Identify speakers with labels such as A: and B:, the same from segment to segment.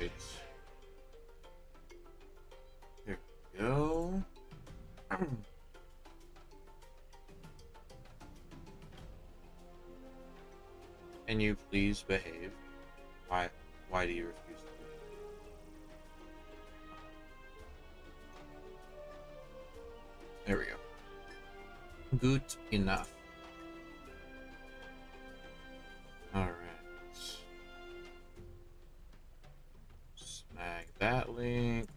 A: Right. Here we go. Can you please behave? Why do you refuse to? There we go. Good enough. All right. Snag that link.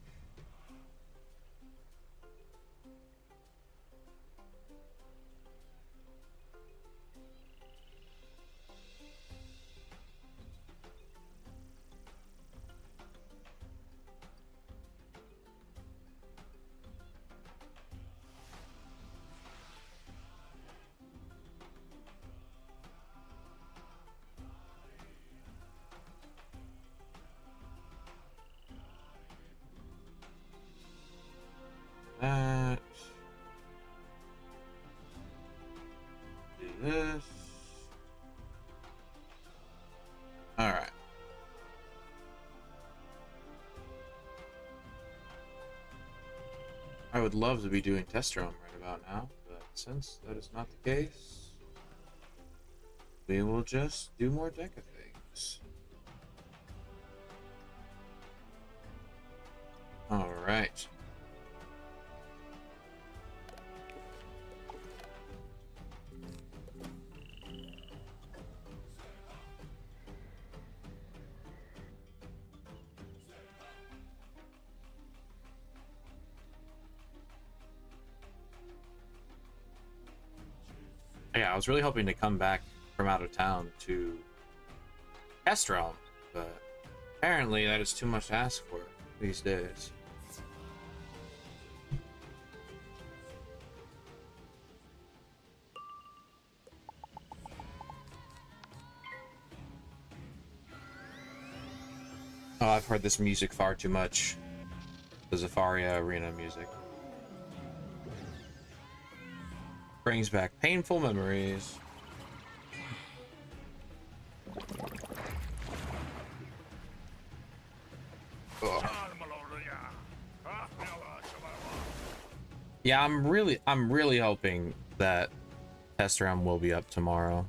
A: That. Do this. All right. I would love to be doing test roam right about now, but since that is not the case, we will just do more deca things. All right. Yeah, I was really hoping to come back from out of town to test realm, but apparently that is too much to ask for these days. Oh, I've heard this music far too much. The Zafaria arena music. Brings back painful memories. Ugh. Yeah, I'm really hoping that test round will be up tomorrow.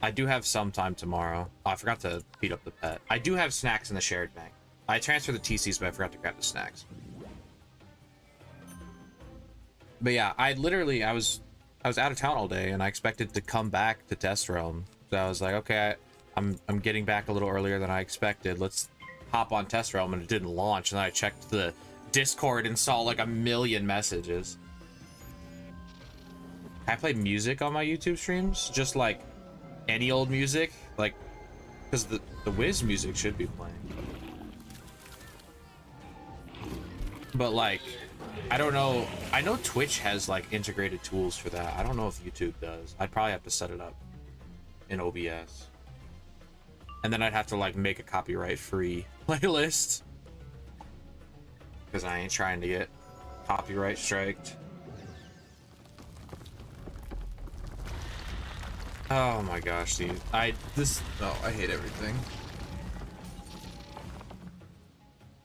A: I do have some time tomorrow. Oh, I forgot to beat up the pet. I do have snacks in the shared bank. I transferred the TCs, but I forgot to grab the snacks. But yeah, I was out of town all day, and I expected to come back to test realm. So I was like, okay, I'm getting back a little earlier than I expected. Let's hop on test realm, and it didn't launch. And then I checked the Discord and saw like a million messages. Can I play music on my YouTube streams? Just like any old music, like because the Wiz music should be playing. But like, I don't know. I know Twitch has like integrated tools for that. I don't know if YouTube does. I'd probably have to set it up in OBS. And then I'd have to like make a copyright free playlist. Because I ain't trying to get copyright striked. Oh my gosh, dude. I hate everything.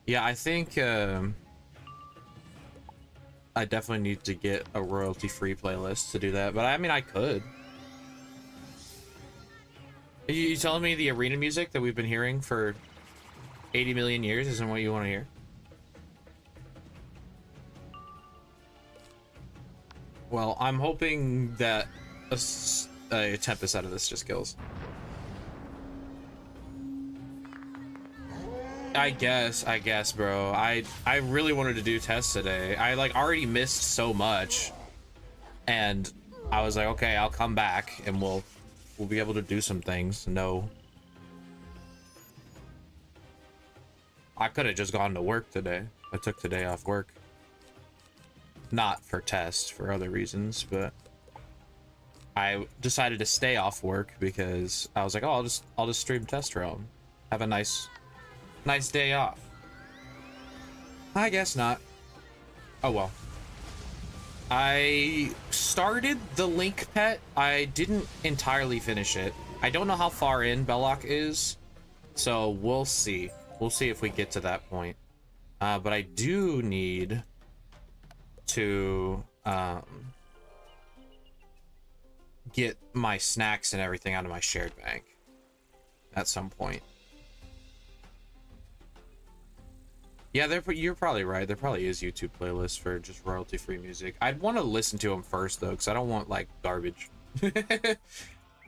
A: Yeah, I think I definitely need to get a royalty-free playlist to do that, but I mean, I could. You telling me the arena music that we've been hearing for 80 million years isn't what you want to hear? Well, I'm hoping that a Tempest out of this just kills. I guess, bro. I really wanted to do tests today. I like already missed so much, and I was like, okay, I'll come back and we'll be able to do some things. No, I could have just gone to work today. I took today off work, not for tests, for other reasons, but I decided to stay off work because I was like, oh, I'll just stream test realm, have a nice day off. I guess not. Oh well. I started the Link pet. I didn't entirely finish it. I don't know how far in Belloc is, so we'll see. We'll see if we get to that point. But I do need to get my snacks and everything out of my shared bank at some point. Yeah, you're probably right. There probably is YouTube playlists for just royalty-free music. I'd want to listen to them first, though, because I don't want, like, garbage.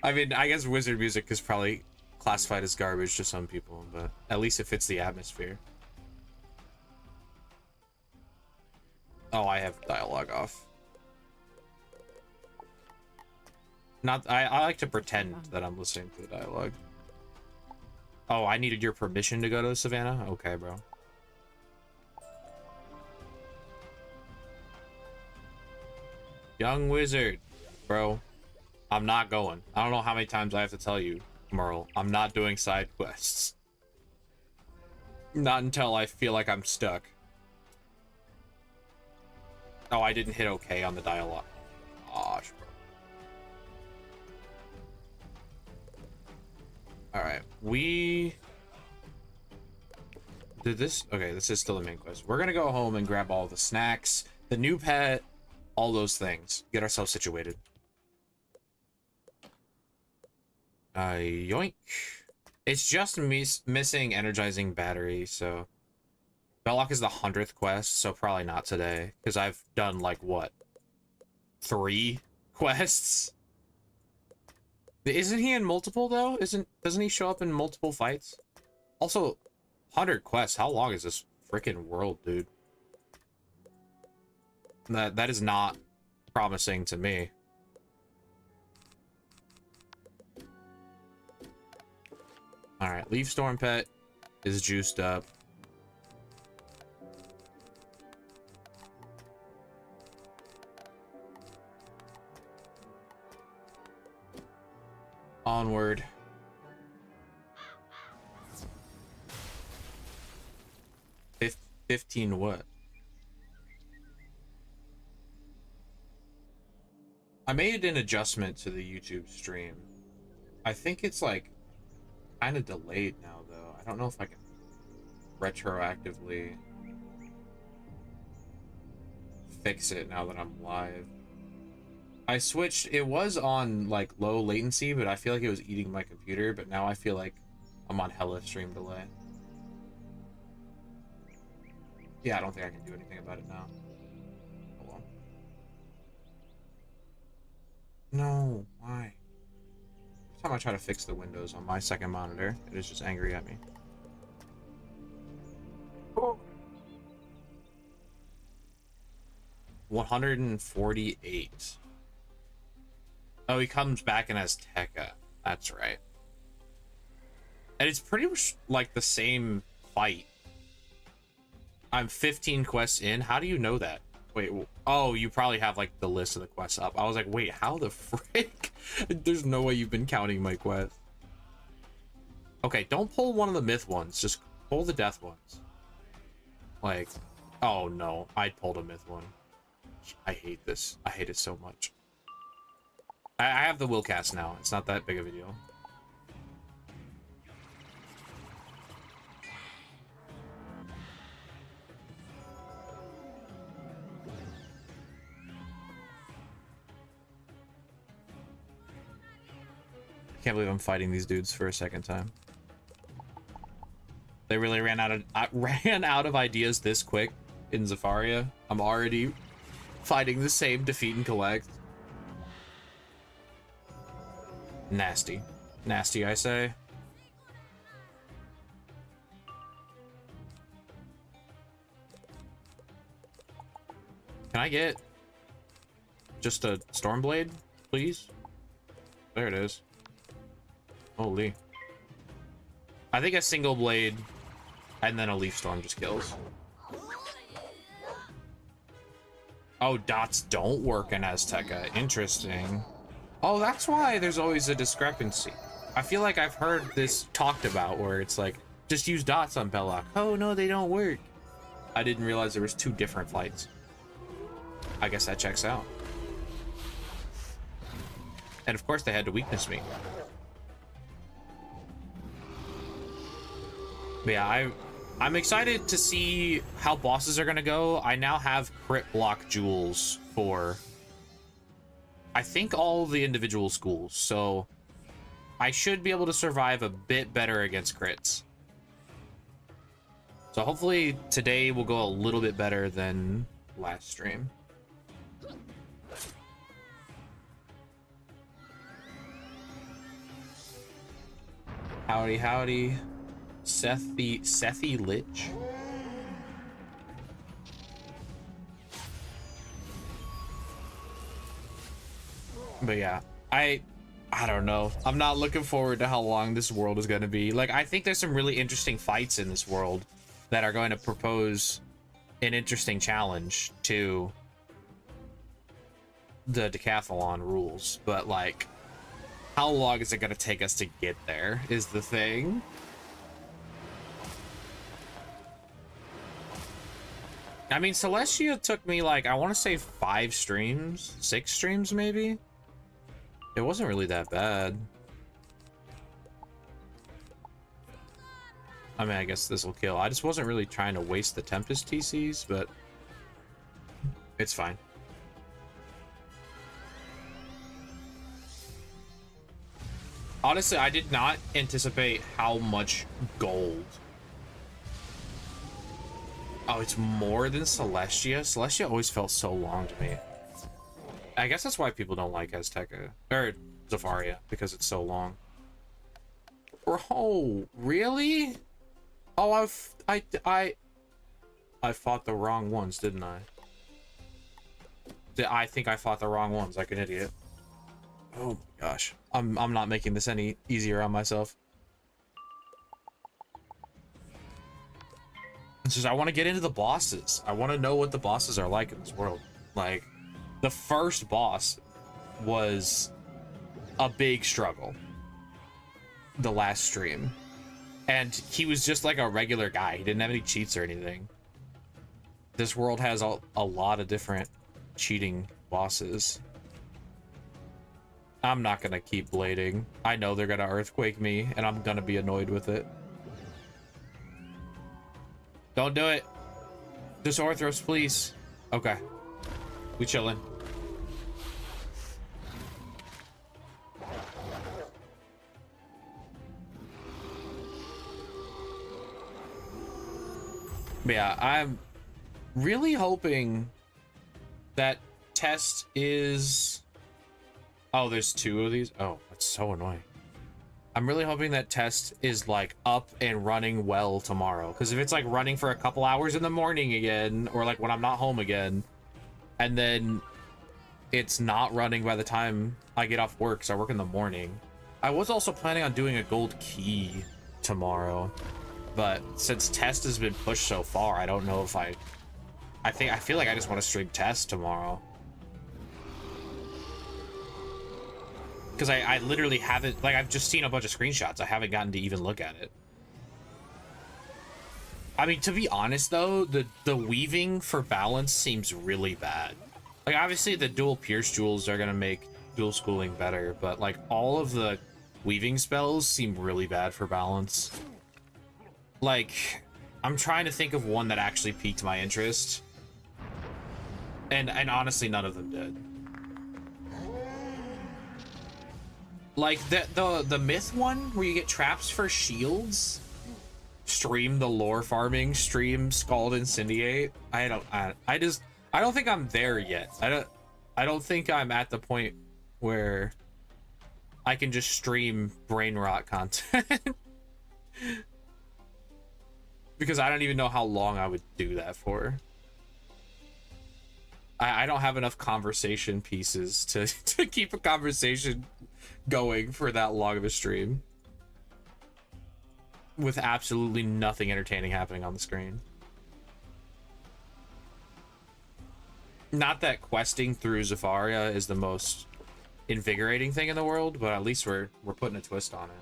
A: I mean, I guess wizard music is probably classified as garbage to some people, but at least it fits the atmosphere. Oh, I have dialogue off. I like to pretend that I'm listening to the dialogue. Oh, I needed your permission to go to Savannah? Okay, bro. Young wizard, bro. I'm not going. I don't know how many times I have to tell you, Merle. I'm not doing side quests. Not until I feel like I'm stuck. Oh, I didn't hit okay on the dialogue. Gosh, bro. Alright, we did this. Okay, this is still the main quest. We're gonna go home and grab all the snacks, the new pet, all those things. Get ourselves situated. Yoink. It's just missing energizing battery, so Belloc is the 100th quest, so probably not today, because I've done, like, what? 3 quests? Isn't he in multiple, though? Doesn't he show up in multiple fights? Also, 100 quests. How long is this freaking world, dude? That is not promising to me. Alright, Leaf Storm Pet is juiced up. Onward. Fif 15 what? I made an adjustment to the YouTube stream. I think it's like kind of delayed now, though. I don't know if I can retroactively fix it now that I'm live. I switched. It was on like low latency, but I feel like it was eating my computer, but now I feel like I'm on hella stream delay. Yeah, I don't think I can do anything about it now. Hold on. No, why? Every time I try to fix the windows on my second monitor, it is just angry at me. Oh. 148. Oh, he comes back and has Tekka. That's right. And it's pretty much like the same fight. I'm 15 quests in. How do you know that? Wait, oh, you probably have like the list of the quests up. I was like, wait, how the frick? There's no way you've been counting my quests. Okay, don't pull one of the myth ones. Just pull the death ones. Like, oh no, I pulled a myth one. I hate this. I hate it so much. I have the willcast now. It's not that big of a deal. I can't believe I'm fighting these dudes for a second time. They really ran out of ideas this quick in Zafaria. I'm already fighting the same defeat and collect. Nasty. Nasty, I say. Can I get just a Stormblade, please? There it is. Holy. I think a single blade and then a Leaf Storm just kills. Oh, dots don't work in Azteca. Interesting. Oh, that's why there's always a discrepancy. I feel like I've heard this talked about where it's like, just use dots on Belloc. Oh, no, they don't work. I didn't realize there was 2 different flights. I guess that checks out. And of course they had to weakness me. But yeah, I'm excited to see how bosses are gonna go. I now have crit block jewels for, I think, all the individual schools, so I should be able to survive a bit better against crits. So hopefully today will go a little bit better than last stream. Howdy, howdy. Sethi Lich. But yeah, I don't know. I'm not looking forward to how long this world is going to be. Like, I think there's some really interesting fights in this world that are going to propose an interesting challenge to the decathalon rules. But, like, how long is it going to take us to get there is the thing. I mean, Celestia took me, like, I want to say 5 streams, 6 streams maybe. It wasn't really that bad. I mean, I guess this will kill. I just wasn't really trying to waste the Tempest TCs, but it's fine. Honestly, I did not anticipate how much gold. Oh, it's more than Celestia? Celestia always felt so long to me. I guess that's why people don't like Azteca or Zafaria, because it's so long. Bro, really? Oh, I fought the wrong ones, didn't I? I think I fought the wrong ones, like an idiot. Oh my gosh, I'm not making this any easier on myself. It's just I want to get into the bosses. I want to know what the bosses are like in this world. Like, the first boss was a big struggle the last stream, and he was just like a regular guy. He didn't have any cheats or anything. This world has a lot of different cheating bosses. I'm not gonna keep blading. I know they're gonna earthquake me, and I'm gonna be annoyed with it. Don't do it. Just Orthros, please. Okay. We chillin'. But yeah, I'm really hoping that test is... Oh, there's 2 of these? Oh, that's so annoying. I'm really hoping that test is like up and running well tomorrow. Because if it's like running for a couple hours in the morning again, or like when I'm not home again, and then it's not running by the time I get off work, so I work in the morning. I was also planning on doing a gold key tomorrow, but since test has been pushed so far, I don't know if I feel like I just want to stream test tomorrow. Because I literally haven't, like, I've just seen a bunch of screenshots. I haven't gotten to even look at it. I mean, to be honest, though, the weaving for balance seems really bad. Like, obviously, the dual pierce jewels are going to make dual schooling better, but, like, all of the weaving spells seem really bad for balance. Like, I'm trying to think of one that actually piqued my interest. And honestly, none of them did. Like the myth one where you get traps for shields, stream the lore farming, stream Scald Incendiate. I don't think I'm there yet. I don't think I'm at the point where I can just stream brain rot content. Because I don't even know how long I would do that for. I don't have enough conversation pieces to keep a conversation going for that long of a stream with absolutely nothing entertaining happening on the screen. Not that questing through Zafaria is the most invigorating thing in the world, but at least we're putting a twist on it.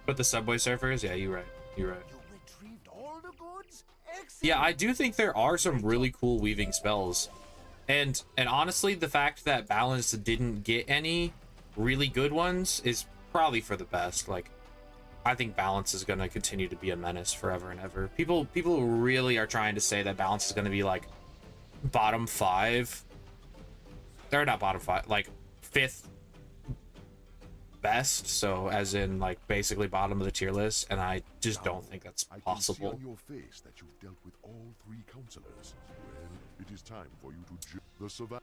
A: But the Subway Surfers, yeah, you're right. You're right.
B: retrieved all the goods? Excellent.
A: Yeah, I do think there are some really cool weaving spells. And honestly, the fact that Balance didn't get any really good ones is probably for the best. Like, I think Balance is going to continue to be a menace forever and ever. People really are trying to say that Balance is going to be like bottom 5. They're not bottom 5, like 5th best, so as in like basically bottom of the tier list, and I just don't think that's possible.
C: I can see on your face that you've dealt with all 3 counselors. Well, it is time for you to the savannah.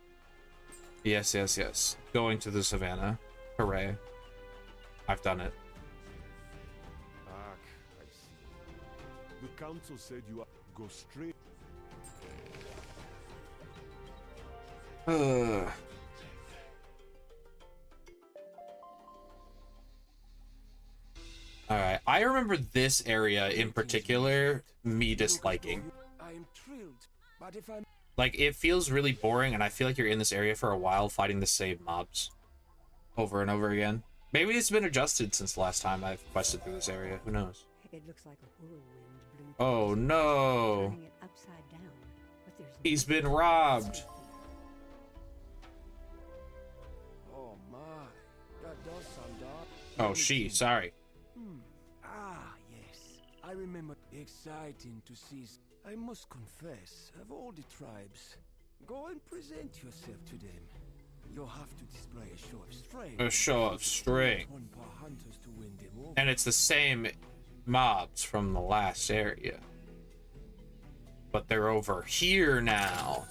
A: Yes. Going to the savannah. Hooray. I've done it.
C: I see. The council said you are go straight.
A: Alright, I remember this area in particular, me disliking.
B: I'm thrilled, but if I'm
A: Like, it feels really boring, and I feel like you're in this area for a while fighting the same mobs over and over again. Maybe it's been adjusted since the last time I've quested through this area. Who knows?
D: It looks like a whirlwind blew
A: Oh no!
D: turning it upside down, but there's
A: He's been robbed!
B: Oh my, that does sound dark.
A: Oh, she, sorry.
B: Yes, I remember. Exciting to see. I must confess, of all the tribes, go and present yourself to them. You'll have to display a show of strength.
A: A show of strength.
B: One par hunters to win them over.
A: And it's the same mobs from the last area. But they're over here now.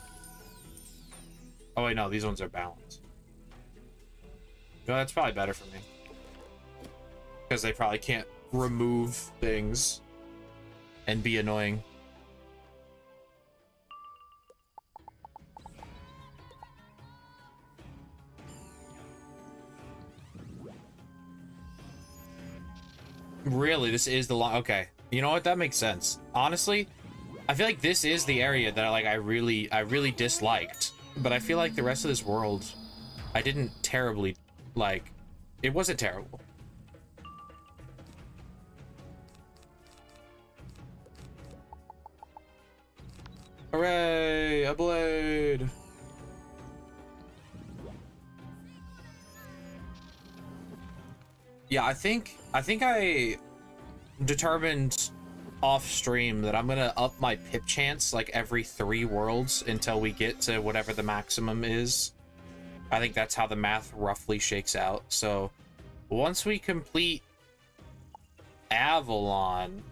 A: Oh wait, no, these ones are balanced. No, that's probably better for me. Because they probably can't remove things and be annoying. Really, this is the long. Okay, you know what? That makes sense. Honestly, I feel like this is the area that I really disliked. But I feel like the rest of this world, I didn't terribly like. It wasn't terrible. Hooray! A blade! Yeah, I think I determined off stream that I'm gonna up my pip chance like every 3 worlds until we get to whatever the maximum is. I think that's how the math roughly shakes out. So once we complete Avalon,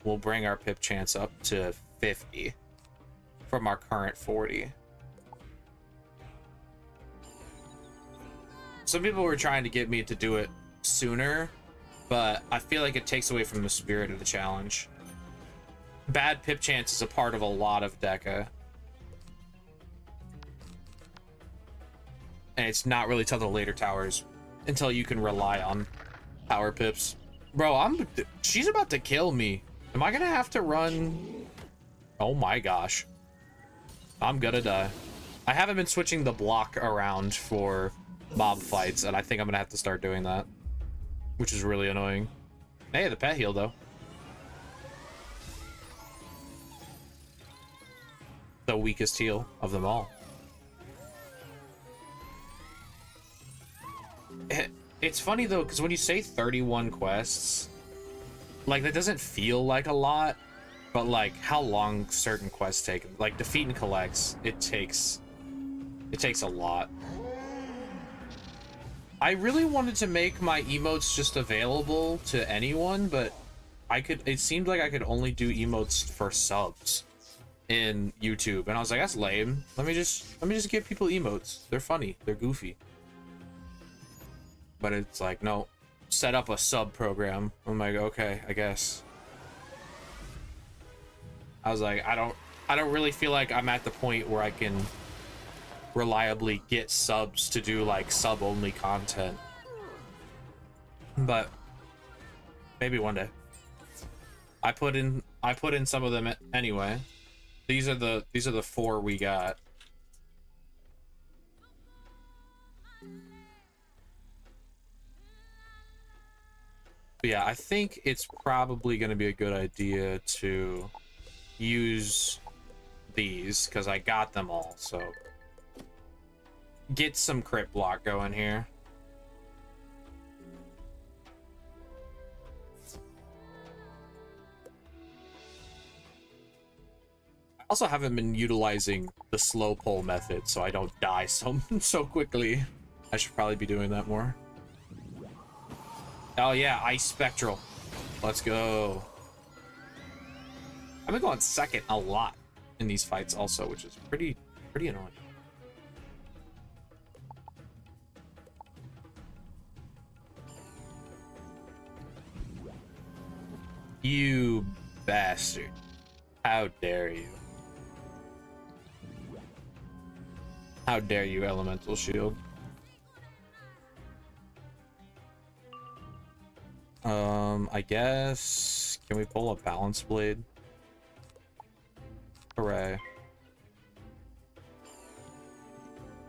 A: we'll bring our pip chance up to 50 from our current 40. Some people were trying to get me to do it sooner, but I feel like it takes away from the spirit of the challenge. Bad pip chance is a part of a lot of deca, and it's not really till the later towers until you can rely on power pips. Bro, she's about to kill me. Am I gonna have to run? Oh my gosh, I'm gonna die. I haven't been switching the block around for mob fights, and I think I'm gonna have to start doing that, which is really annoying. Hey, the pet heal though. The weakest heal of them all. It's funny though, because when you say 31 quests, like that doesn't feel like a lot, but like how long certain quests take, like defeat and collects, it takes a lot. I really wanted to make my emotes just available to anyone, but it seemed like I could only do emotes for subs in YouTube, and I was like, that's lame. Let me just give people emotes. They're funny, they're goofy. But it's like, no, set up a sub program. I'm like, okay, I guess. I was like, I don't really feel like I'm at the point where I can reliably get subs to do like sub only content, but maybe one day. I put in some of them anyway. These are the 4 we got. But yeah, I think it's probably going to be a good idea to use these because I got them all. So get some crit block going here. I also haven't been utilizing the slow pull method, so I don't die so quickly. I should probably be doing that more. Oh yeah, Ice Spectral. Let's go. I've been going second a lot in these fights also, which is pretty annoying. You bastard. How dare you? How dare you, Elemental Shield? I guess... Can we pull a Balance Blade? Hooray.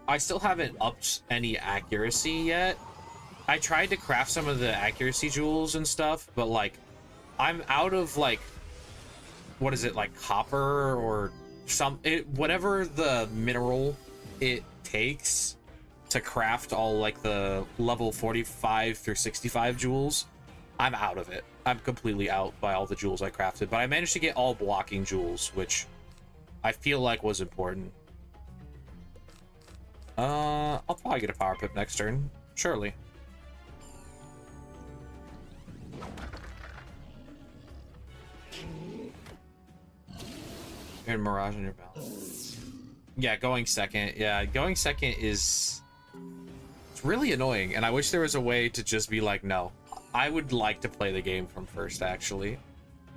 A: I still haven't upped any accuracy yet. I tried to craft some of the accuracy jewels and stuff, but, like, I'm out of, like... What is it, like, copper or whatever the mineral it takes to craft all, like, the level 45 through 65 jewels. I'm out of it. I'm completely out by all the jewels I crafted, but I managed to get all blocking jewels, which I feel like was important. I'll probably get a power pip next turn, surely. You're Mirage on your balance. Yeah, going second. Yeah, going second is... It's really annoying, and I wish there was a way to just be like, no. I would like to play the game from first, actually.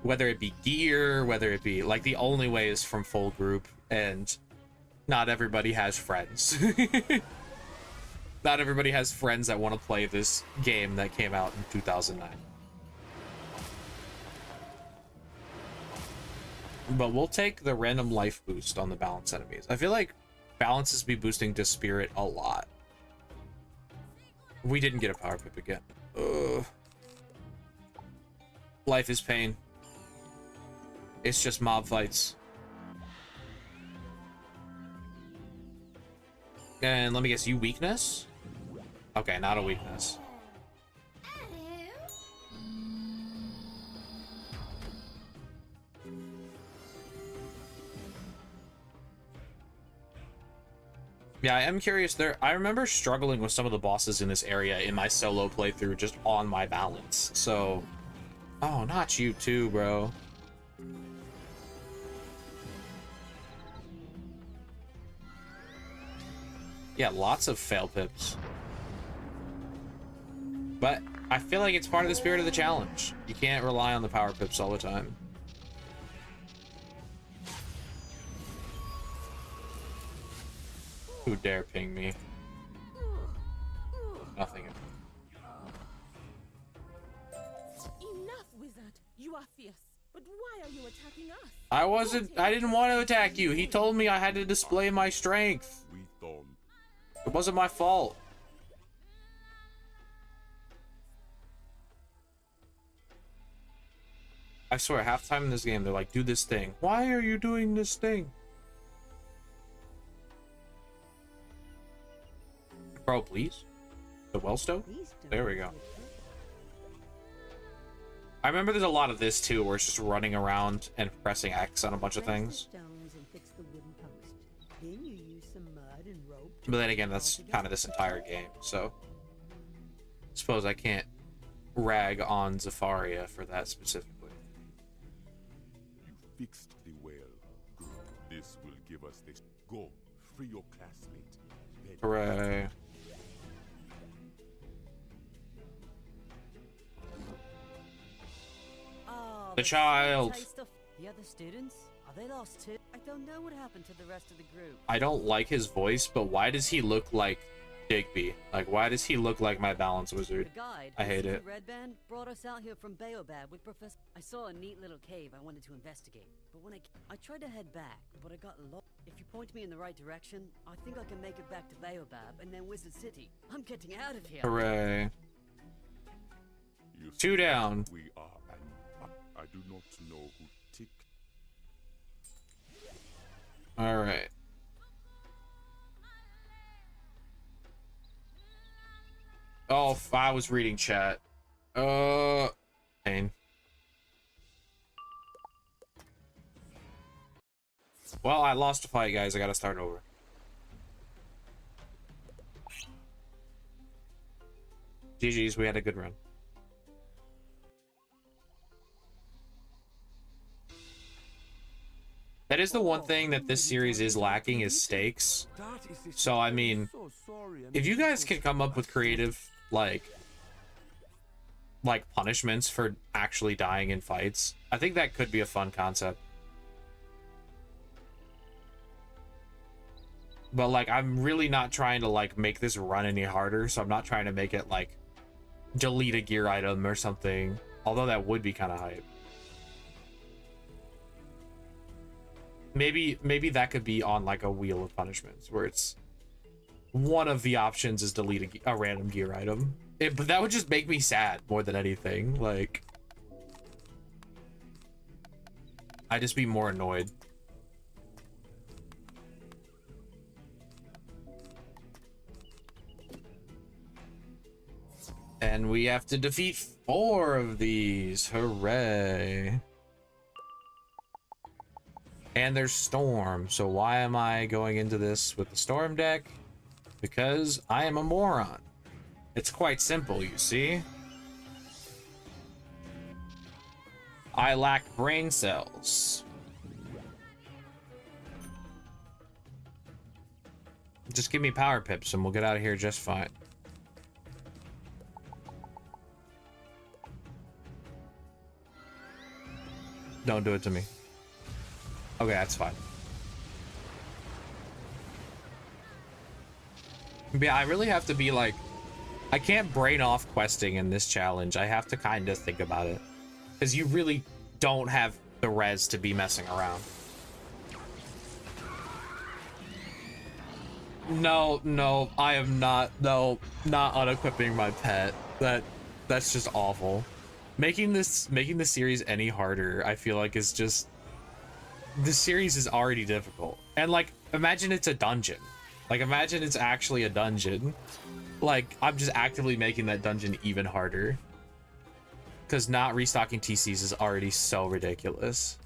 A: Whether it be gear, whether it be... Like, the only way is from full group, and not everybody has friends. Not everybody has friends that want to play this game that came out in 2009. But we'll take the random life boost on the balance enemies. I feel like balances be boosting to spirit a lot. We didn't get a power pip again. Ugh. Life is pain. It's just mob fights. And let me guess, you weakness? Okay, not a weakness. Yeah, I am curious there. I remember struggling with some of the bosses in this area in my solo playthrough just on my balance. So, oh, not you too, bro. Yeah, lots of fail pips. But I feel like it's part of the spirit of the challenge. You can't rely on the power pips all the time. Who dare ping me? Nothing.
E: Enough, wizard. You are fierce. But why are you attacking us?
A: I didn't want to attack you. He told me I had to display my strength.
C: We don't.
A: It wasn't my fault. I swear, half time in this game, they're like, do this thing. Why are you doing this thing? Bro, please. The wellstone? There we go. I remember there's a lot of this too, where it's just running around and pressing X on a bunch of things. But then again, that's kind of this entire game, so I suppose I can't rag on Zafaria for that specifically.
C: You fixed the well. Good. This will give us this. Go. Free your classmate. Then
A: Hooray.
F: Oh,
A: The child.
F: The other students? Are they lost too? I don't know what happened to the rest of the group.
A: I don't like his voice, but why does he look like Digby? Like, why does he look like my balance wizard?
F: The guide,
A: I hate it.
F: Red Band brought us out here from Baobab with Professor. I saw a neat little cave I wanted to investigate, but when I tried to head back, but I got lost. If you point me in the right direction, I think I can make it back to Baobab and then Wizard City. I'm getting out of here.
A: Hooray.
C: You
A: 2 down.
C: we are I do not know who tick.
A: All right. Oh, I was reading chat. Pain. Well, I lost a fight, guys. I gotta start over. GG's, we had a good run. That is the one thing that this series is lacking is stakes. So, I mean, if you guys can come up with creative, like punishments for actually dying in fights, I think that could be a fun concept. But, like, I'm really not trying to, like, make this run any harder, so I'm not trying to make it, like, delete a gear item or something. Although that would be kind of hype. Maybe that could be on, like, a wheel of punishments, where it's one of the options is delete a random gear item. But that would just make me sad more than anything. Like, I'd just be more annoyed. And we have to defeat 4 of these. Hooray. And there's Storm. So why am I going into this with the Storm deck? Because I am a moron. It's quite simple, you see. I lack brain cells. Just give me power pips and we'll get out of here just fine. Don't do it to me. Okay, that's fine. Yeah, I really have to be like, I can't brain off questing in this challenge. I have to kind of think about it. Because you really don't have the res to be messing around. No, I am not, not unequipping my pet. That's just awful. Making the series any harder, I feel like, is just, the series is already difficult. And, like, imagine it's a dungeon. Like, imagine it's actually a dungeon. Like, I'm just actively making that dungeon even harder. Because not restocking TCs is already so ridiculous.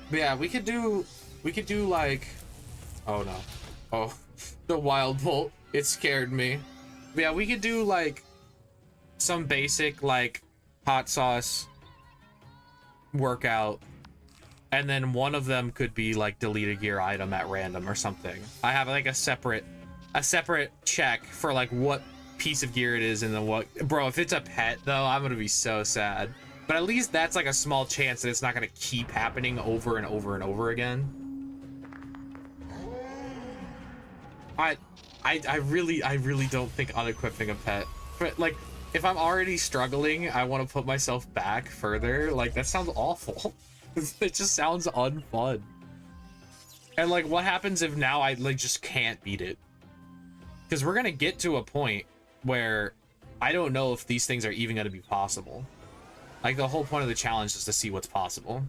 A: But yeah, we could do like, oh no. Oh, the wild bolt. It scared me. But yeah, we could do like some basic like hot sauce workout, and then one of them could be like delete a gear item at random or something. I have like a separate check for like what piece of gear it is and then what. Bro, if it's a pet though, I'm gonna be so sad. But at least that's like a small chance that it's not gonna keep happening over and over and over again. I really don't think unequipping a pet, but like if I'm already struggling, I want to put myself back further. Like that sounds awful. It just sounds unfun. And like what happens if now I like just can't beat it? Because we're gonna get to a point where I don't know if these things are even gonna be possible. Like the whole point of the challenge is to see what's possible.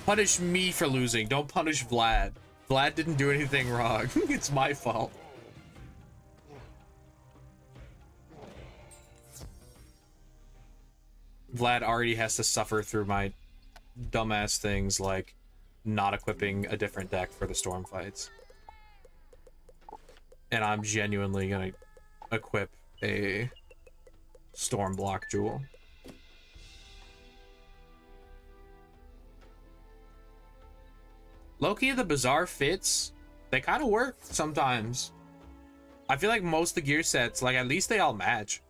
A: Punish me for losing, don't punish Vlad. Vlad didn't do anything wrong. It's my fault. Vlad already has to suffer through my dumbass things like not equipping a different deck for the storm fights. And I'm genuinely gonna equip a storm block jewel. Low-key, the bizarre fits, they kind of work sometimes. I feel like most of the gear sets, like at least they all match.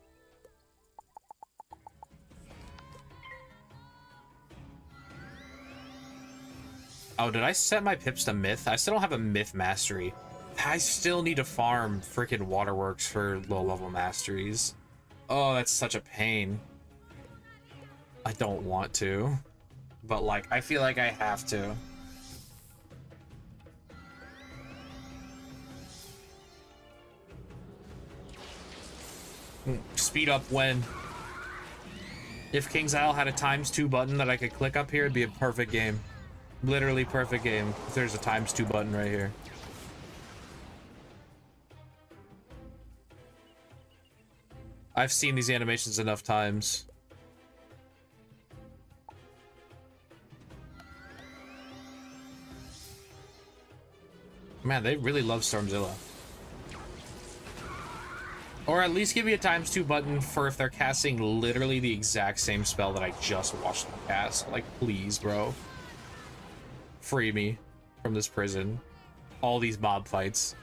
A: Oh, did I set my pips to myth? I still don't have a myth mastery. I still need to farm freaking waterworks for low-level masteries. Oh, that's such a pain. I don't want to, but like I feel like I have to. Speed up when. If King's Isle had a ×2 button that I could click up here, it'd be a perfect game. Literally perfect game. If there's a ×2 button right here. I've seen these animations enough times. Man, they really love Stormzilla. Or at least give me a ×2 button for if they're casting literally the exact same spell that I just watched them cast. Like, please, bro. Free me from this prison. All these mob fights.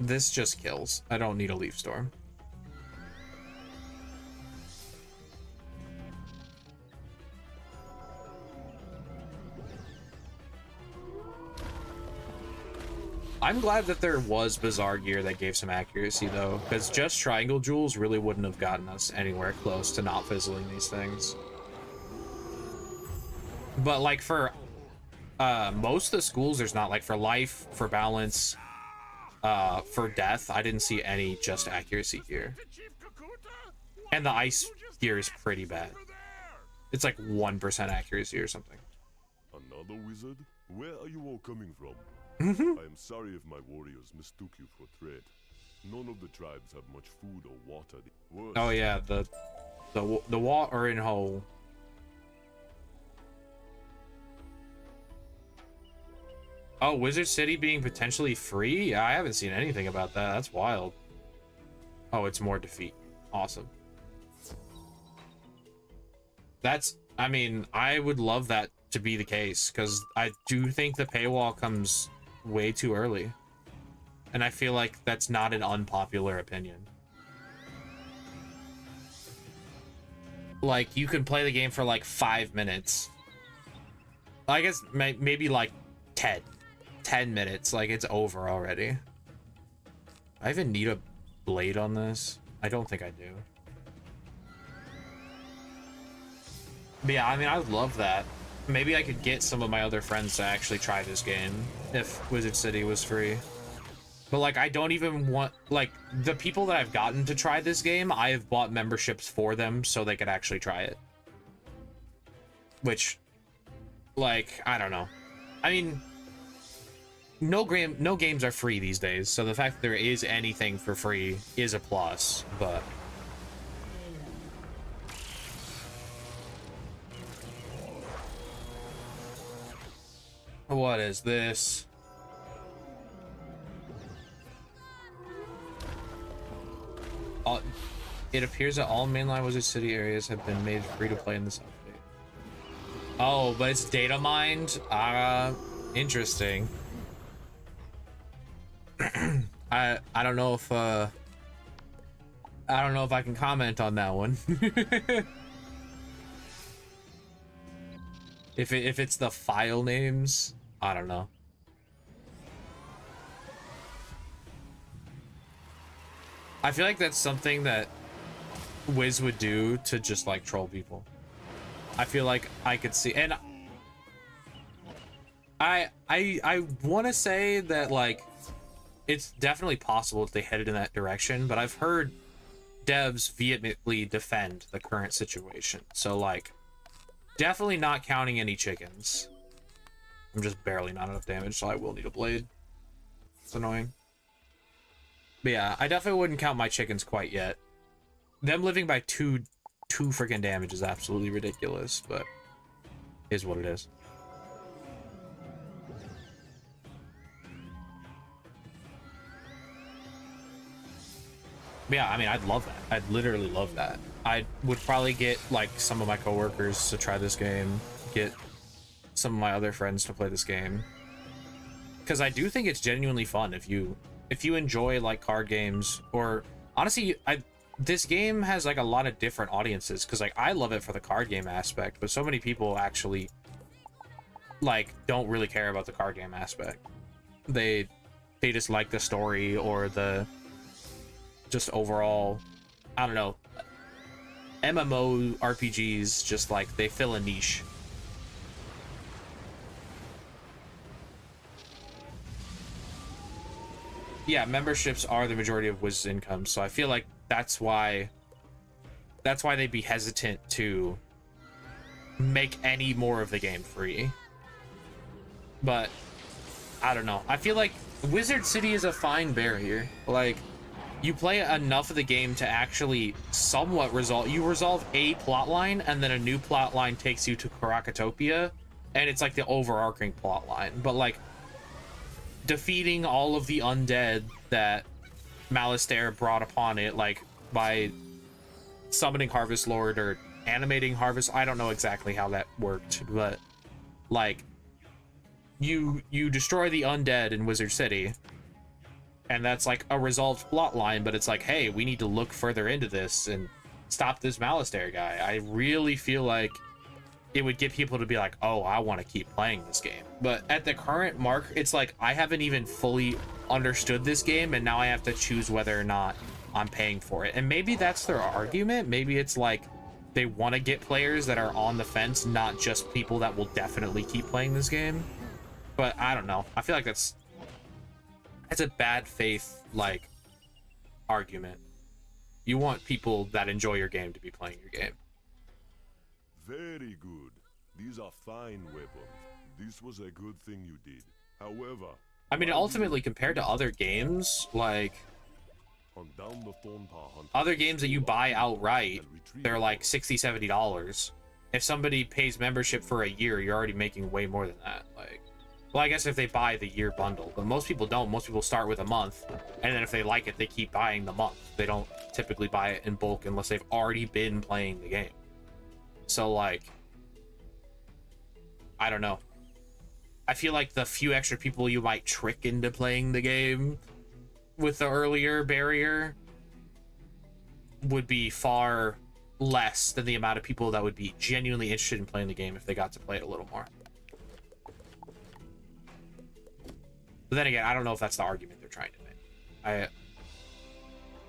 A: This just kills. I don't need a Leaf Storm. I'm glad that there was Bizarre gear that gave some accuracy, though, because just Triangle Jewels really wouldn't have gotten us anywhere close to not fizzling these things. But, like, for most of the schools, there's not. Like, for Life, for Balance, for Death, I didn't see any just accuracy gear. And the Ice gear is pretty bad. It's like 1% accuracy or something.
C: Another wizard? Where are you all coming from? I am sorry if my warriors mistook you for threat. None of the tribes have much food or water. Worse,
A: Oh yeah, the watering hole. Oh, Wizard City being potentially free? Yeah, I haven't seen anything about that. That's wild. Oh, it's more defeat. Awesome. That's, I mean, I would love that to be the case, because I do think the paywall comes way too early. And I feel like that's not an unpopular opinion. Like, you can play the game for like 5 minutes. I guess maybe like 10 minutes. Like, it's over already. I even need a blade on this. I don't think I do. But yeah, I mean, I would love that. Maybe I could get some of my other friends to actually try this game if Wizard City was free. But, like, I don't even want... Like, the people that I've gotten to try this game, I have bought memberships for them so they could actually try it. Which, like, I don't know. I mean, no games are free these days, so the fact that there is anything for free is a plus, but... What is this? It appears that all mainline Wizard City areas have been made free to play in this update. Oh, but it's data mined? Interesting. I don't know if I don't know if I can comment on that one. If it's the file names, I don't know. I feel like that's something that Wiz would do to just like troll people. I feel like I could see, and I want to say that like it's definitely possible if they headed in that direction, but I've heard devs vehemently defend the current situation. So like, definitely not counting any chickens. I'm just barely not enough damage, so I will need a blade. It's annoying. But yeah, I definitely wouldn't count my chickens quite yet. Them living by two freaking damage is absolutely ridiculous, but is what it is. But yeah, I mean, I'd love that. I'd literally love that. I would probably get like some of my coworkers to try this game, get some of my other friends to play this game, because I do think it's genuinely fun if you enjoy like card games, or honestly, this game has like a lot of different audiences, because like I love it for the card game aspect, but so many people actually like don't really care about the card game aspect. They just like the story or the just overall, I don't know, MMO RPGs, just like they fill a niche. yeah, memberships are the majority of Wiz's income, so I feel like that's why they'd be hesitant to make any more of the game free. But I don't know. I feel like Wizard City is a fine barrier. Like, you play enough of the game to actually somewhat resolve a plot line, and then a new plot line takes you to Karakatopia, and it's like the overarching plot line. But like, defeating all of the undead that Malistaire brought upon it, like by summoning Harvest Lord or animating Harvest, I don't know exactly how that worked, but like, you destroy the undead in Wizard City, and that's like a resolved plot line, but it's like, hey, we need to look further into this and stop this Malistaire guy. I really feel like it would get people to be like, oh, I want to keep playing this game. But at the current mark, it's like, I haven't even fully understood this game, and now I have to choose whether or not I'm paying for it. And maybe that's their argument. Maybe it's like they want to get players that are on the fence, not just people that will definitely keep playing this game. But I don't know. I feel like that's a bad faith, like, argument. You want people that enjoy your game to be playing your game.
C: Very good. These are fine weapons. This was a good thing you did. However,
A: I mean, ultimately, compared to other games, like,
C: hunt down the Thornpaw Hunter.
A: other games that you buy outright, they're like $60, $70. If somebody pays membership for a year, you're already making way more than that. Like, well, I guess if they buy the year bundle, but most people don't. Most people start with a month, and then if they like it, they keep buying the month. They don't typically buy it in bulk unless they've already been playing the game. So, like, I don't know. I feel like the few extra people you might trick into playing the game with the earlier barrier would be far less than the amount of people that would be genuinely interested in playing the game if they got to play it a little more. But then again, I don't know if that's the argument they're trying to make.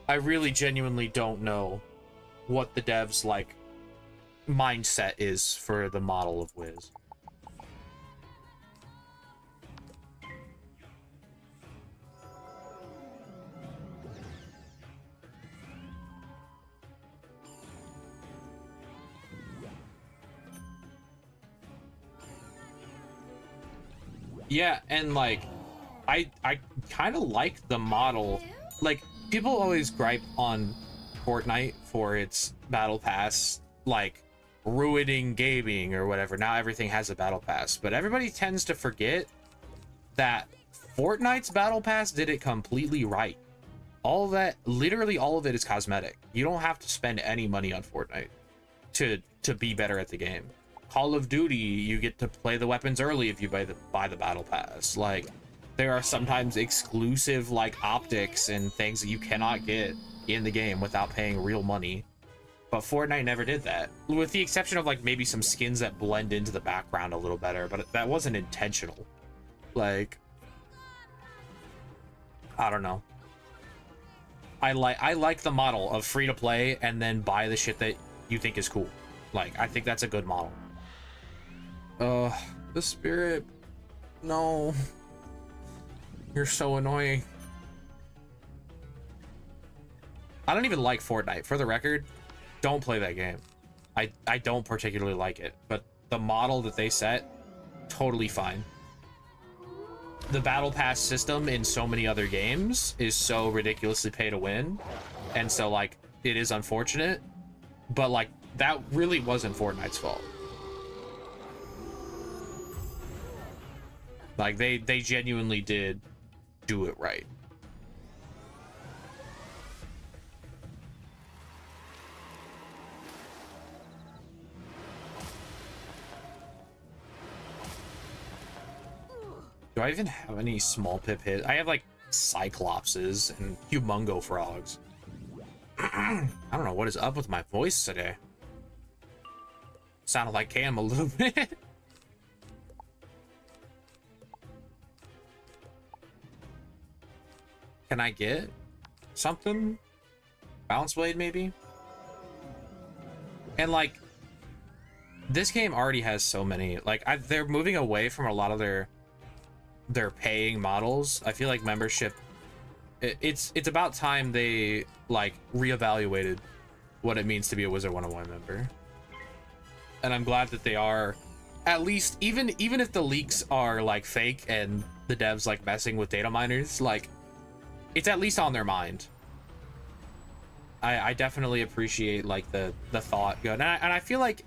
A: I really genuinely don't know what the devs, like, mindset is for the model of Wiz. Yeah, and like, I kind of like the model. Like, people always gripe on Fortnite for its battle pass, like, ruining gaming or whatever. Now everything has a battle pass, but everybody tends to forget that Fortnite's battle pass did it completely right. All that, literally all of it, is cosmetic. You don't have to spend any money on Fortnite to be better at the game. Call of Duty, you get to play the weapons early if you buy the battle pass. Like, there are sometimes exclusive, like, optics and things that you cannot get in the game without paying real money. But Fortnite never did that, with the exception of, like, maybe some skins that blend into the background a little better, but that wasn't intentional. Like, I don't know. I like the model of free to play and then buy the shit that you think is cool. Like, I think that's a good model. The spirit. No. You're so annoying. I don't even like Fortnite. For the record, don't play that game. I don't particularly like it, but the model that they set, totally fine. The battle pass system in so many other games is so ridiculously pay to win, and so, like, it is unfortunate, but, like, that really wasn't Fortnite's fault. Like, they genuinely did do it right. Do I even have any small pip hits? I have, like, cyclopses and humongo frogs. I don't know what is up with my voice today. Sounded like Cam a little bit. Can I get something? Bounce blade, maybe? And, like, this game already has so many. Like, they're moving away from a lot of their paying models. I feel like membership it's about time they like reevaluated what it means to be a Wizard 101 member. And I'm glad that they are, at least, even if the leaks are like fake and the devs like messing with data miners, like it's at least on their mind. I definitely appreciate like the thought going, and I feel like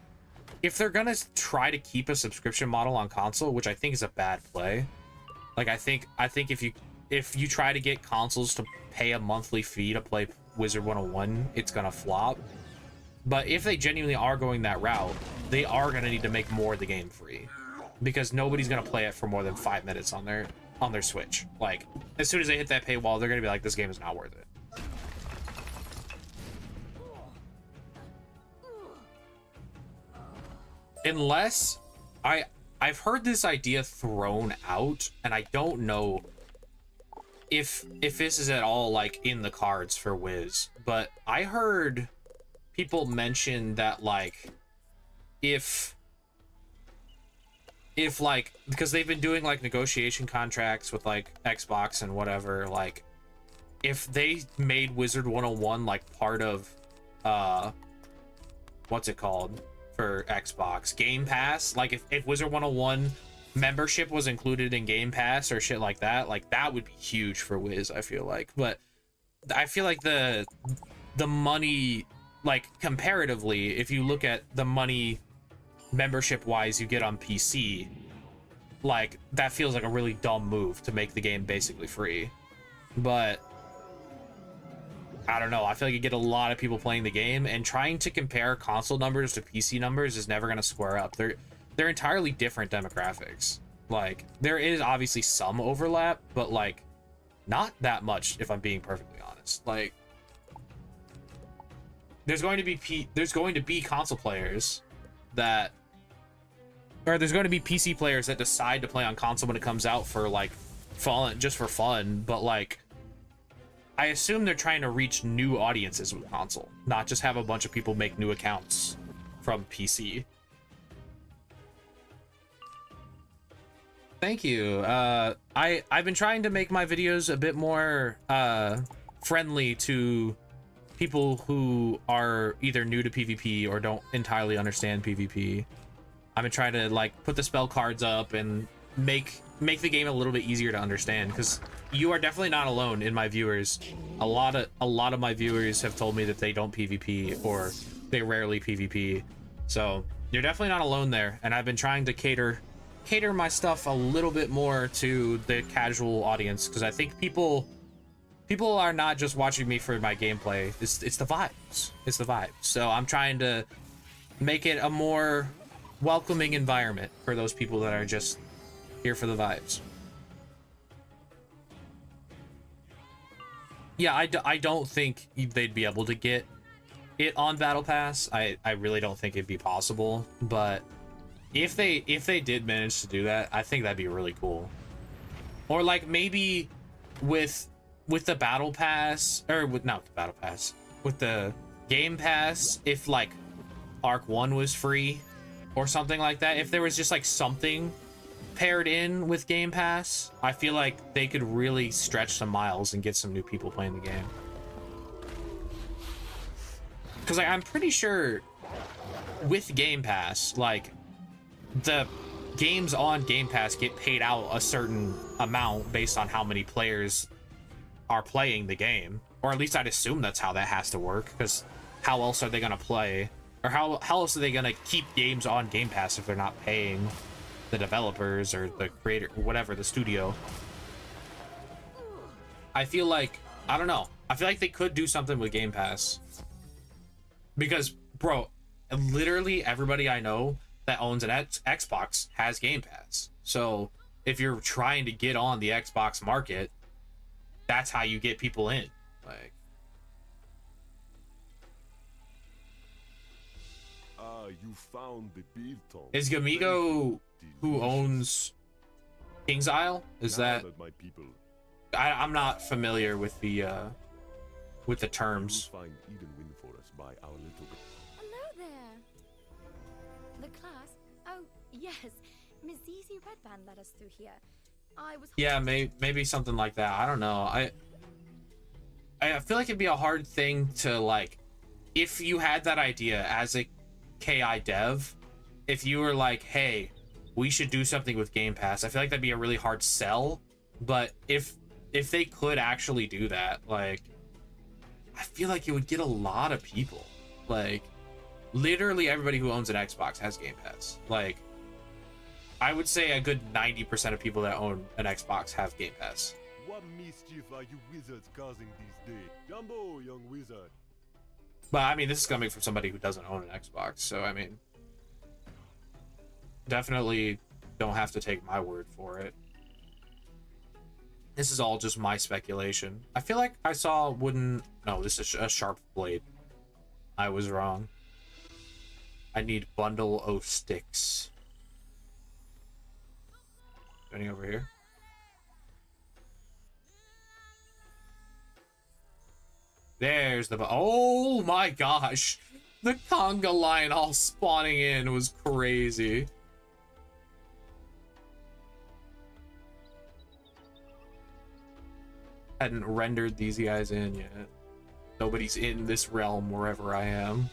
A: if they're gonna try to keep a subscription model on console, which I think is a bad play, like I think if you try to get consoles to pay a monthly fee to play Wizard 101, it's gonna flop. But if they genuinely are going that route, they are gonna need to make more of the game free, because nobody's gonna play it for more than 5 minutes on their Switch. Like as soon as they hit that paywall, they're gonna be like, this game is not worth it. Unless I've heard this idea thrown out, and I don't know if this is at all like in the cards for Wiz, but I heard people mention that like if like, because they've been doing like negotiation contracts with like Xbox and whatever, like if they made Wizard 101 like part of what's it called for Xbox, Game Pass, like if Wizard 101 membership was included in Game Pass or shit like that would be huge for Wiz, I feel like. But I feel like the money, like comparatively, if you look at the money membership wise you get on PC, like that feels like a really dumb move to make the game basically free. But I don't know, I feel like you get a lot of people playing the game, and trying to compare console numbers to PC numbers is never going to square up. They're entirely different demographics. Like there is obviously some overlap, but like not that much, if I'm being perfectly honest. Like there's going to be console players that, or there's going to be PC players that decide to play on console when it comes out for like fun, just for fun, but like I assume they're trying to reach new audiences with console, not just have a bunch of people make new accounts from PC. Thank you. I've been trying to make my videos a bit more friendly to people who are either new to PvP or don't entirely understand PvP. I've been trying to like put the spell cards up and make the game a little bit easier to understand, because you are definitely not alone in my viewers. A lot of my viewers have told me that they don't PvP or they rarely PvP, so you're definitely not alone there. And I've been trying to cater my stuff a little bit more to the casual audience, because I think people are not just watching me for my gameplay. It's the vibes. It's the vibes. So I'm trying to make it a more welcoming environment for those people that are just here for the vibes. Yeah, I don't think they'd be able to get it on Battle Pass. I really don't think it'd be possible, but if they did manage to do that, I think that'd be really cool. Or like maybe with the Battle Pass, or with not the Battle Pass, with the Game Pass, if like Arc 1 was free or something like that, if there was just like something paired in with Game Pass, I feel like they could really stretch some miles and get some new people playing the game. Because like, I'm pretty sure with Game Pass, like the games on Game Pass get paid out a certain amount based on how many players are playing the game, or at least I'd assume that's how that has to work, because how else are they gonna play, or how else are they gonna keep games on Game Pass if they're not paying the developers or the creator, whatever, the studio? I feel like, I don't know, I feel like they could do something with Game Pass, because bro, literally everybody I know that owns an Xbox has Game Pass. So if you're trying to get on the Xbox market, that's how you get people in. Like,
C: you found the beard tongue.
A: is Gamigo who owns King's Isle? Is that
C: my people
A: I'm not familiar with the terms.
C: find Eden Wind for us by our little
G: Hello there. The class? Oh, yes. Miss Zizi Redband led us through here. I was
A: Yeah, maybe something like that. I don't know. I feel like it'd be a hard thing to like, if you had that idea as a KI dev, if you were like, hey, we should do something with Game Pass, I feel like that'd be a really hard sell. But if they could actually do that, like, I feel like it would get a lot of people. Like, literally everybody who owns an Xbox has Game Pass. Like, I would say a good 90% of people that own an Xbox have Game Pass.
C: What mischief are you wizards causing these days? Jumbo, young wizard.
A: But I mean, this is coming from somebody who doesn't own an Xbox, so I mean, definitely don't have to take my word for it. This is all just my speculation. I feel like I saw wooden... No, this is a sharp blade. I was wrong. I need bundle o sticks. Any over here? There's the... Oh my gosh! The conga line all spawning in was crazy. Hadn't rendered these guys in yet. Nobody's in this realm wherever I am.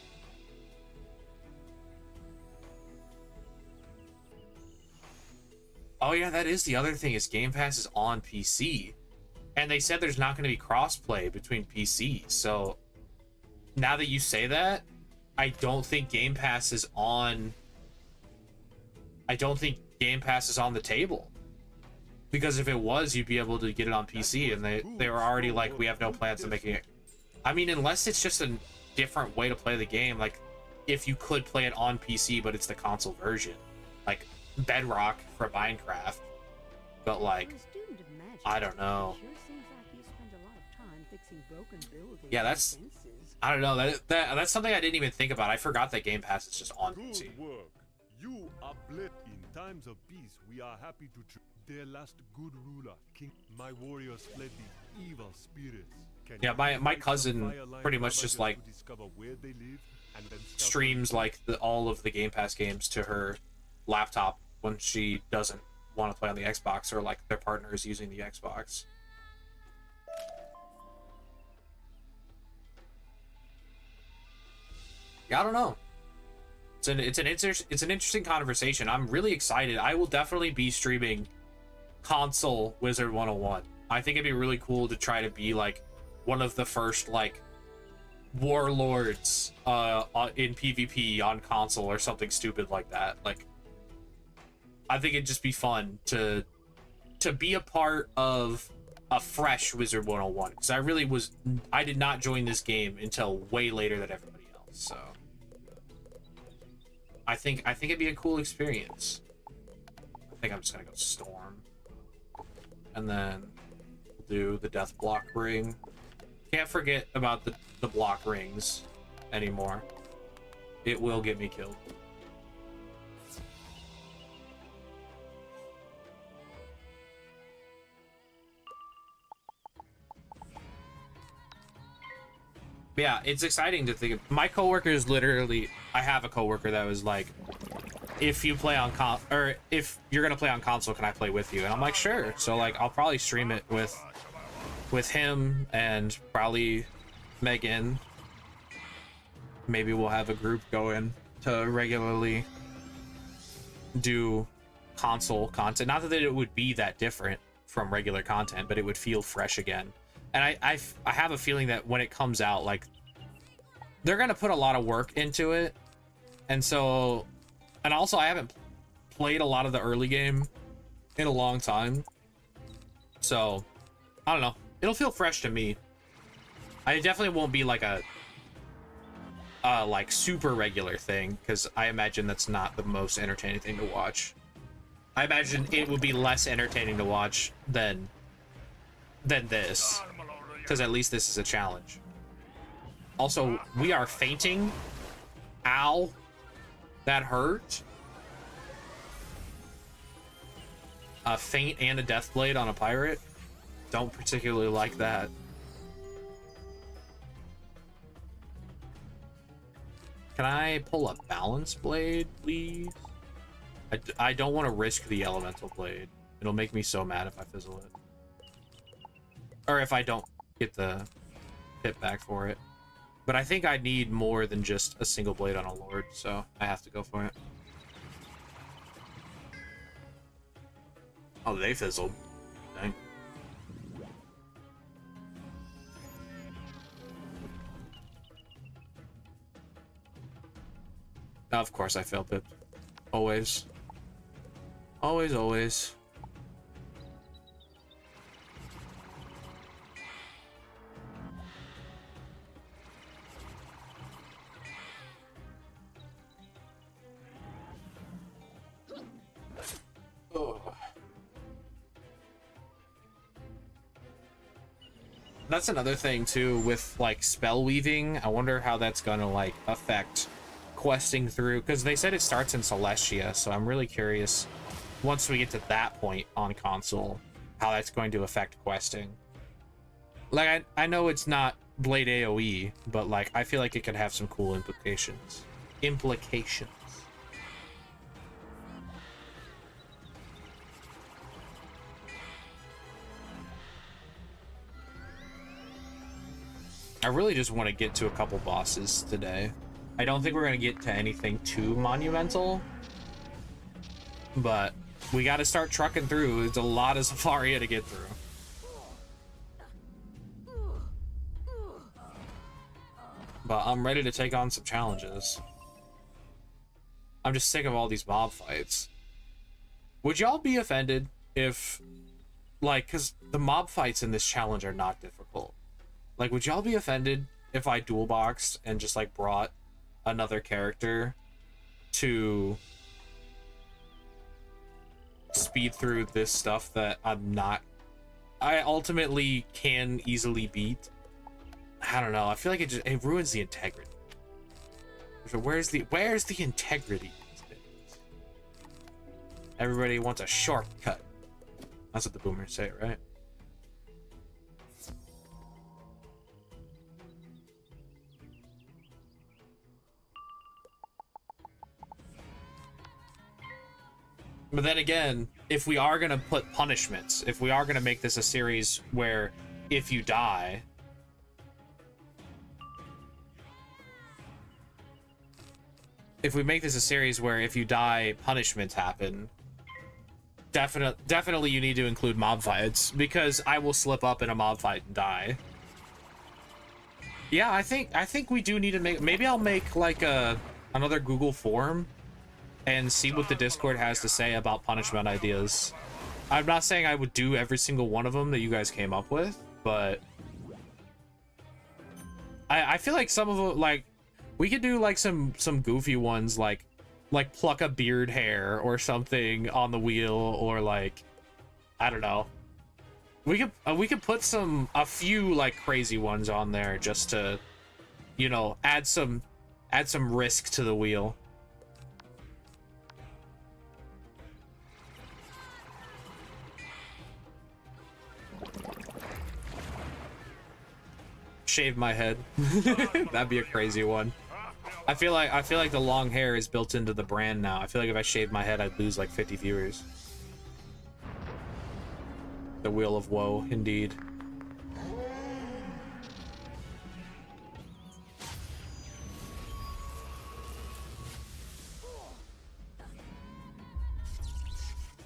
A: Oh yeah, that is the other thing, is Game Pass is on PC. And they said there's not going to be crossplay between PCs. So now that you say that, I don't think Game Pass is on... I don't think Game Pass is on the table. Because if it was, you'd be able to get it on PC, and they were already like, we have no plans of making it. I mean, unless it's just a different way to play the game, like if you could play it on PC, but it's the console version, like Bedrock for Minecraft. But like, I don't know. Yeah, that's, I don't know. That's something I didn't even think about. I forgot that Game Pass is just on PC.
C: Good work. You are blessed. In times of peace, we are happy to their last good ruler, King. My warriors fled the evil spirits.
A: Yeah, my cousin pretty much just like streams like all of the Game Pass games to her laptop when she doesn't want to play on the Xbox, or like their partner is using the Xbox. Yeah, I don't know. It's an interesting conversation. I'm really excited. I will definitely be streaming console Wizard 101. I think it'd be really cool to try to be like one of the first like warlords in PvP on console or something stupid like that. Like, I think it'd just be fun to be a part of a fresh Wizard 101, because I did not join this game until way later than everybody else. So I think it'd be a cool experience. I think I'm just gonna go Storm, and then do the Death Block ring. Can't forget about the block rings anymore. It will get me killed. Yeah, it's exciting to think of. My coworker is literally, I have a coworker that was like, if you play on if you're gonna play on console, can I play with you? And I'm like, sure. So like, I'll probably stream it with him and probably Megan. Maybe we'll have a group going to regularly do console content. Not that it would be that different from regular content, but it would feel fresh again. And I have a feeling that when it comes out, like, they're gonna put a lot of work into it. And so, and also I haven't played a lot of the early game in a long time, so I don't know, it'll feel fresh to me. I definitely won't be like a like super regular thing, because I imagine that's not the most entertaining thing to watch. I imagine it would be less entertaining to watch than this, because at least this is a challenge. Also, we are fainting. Ow, that hurt. A feint and a death blade on a pirate. Don't particularly like that. Can I pull a balance blade, please? I don't want to risk the elemental blade. It'll make me so mad if I fizzle it. Or if I don't get the pip back for it. But I think I need more than just a single blade on a lord, so I have to go for it. Oh, they fizzled. Dang. Of course I fail pip. Always. Always, always. That's another thing too with like spell weaving. I wonder how that's gonna like affect questing through, because they said it starts in Celestia, so I'm really curious once we get to that point on console how that's going to affect questing. Like I know it's not Blade AoE, but like I feel like it could have some cool implications. I really just want to get to a couple bosses today. I don't think we're going to get to anything too monumental, but we got to start trucking through. It's a lot of Zafaria to get through. But I'm ready to take on some challenges. I'm just sick of all these mob fights. Would y'all be offended if, like, because the mob fights in this challenge are not difficult. Like, would y'all be offended if I dual boxed and just like brought another character to speed through this stuff that I ultimately can easily beat? I don't know. I feel like it ruins the integrity. So where's the integrity these days? Everybody wants a shortcut. That's what the boomers say, right? But then again, if we are gonna put punishments, if we are gonna make this a series where if you die, punishments happen. Definitely you need to include mob fights, because I will slip up in a mob fight and die. Yeah, I think we do need to make, maybe I'll make like another Google form and see what the Discord has to say about punishment ideas. I'm not saying I would do every single one of them that you guys came up with, but I feel like some of them, like, we could do like some goofy ones, like pluck a beard hair or something on the wheel, or like, I don't know. We could put a few like crazy ones on there just to, you know, add some risk to the wheel. Shave my head. That'd be a crazy one. I feel like the long hair is built into the brand now. I feel like if I shaved my head, I'd lose like 50 viewers. The Wheel of Woe, indeed.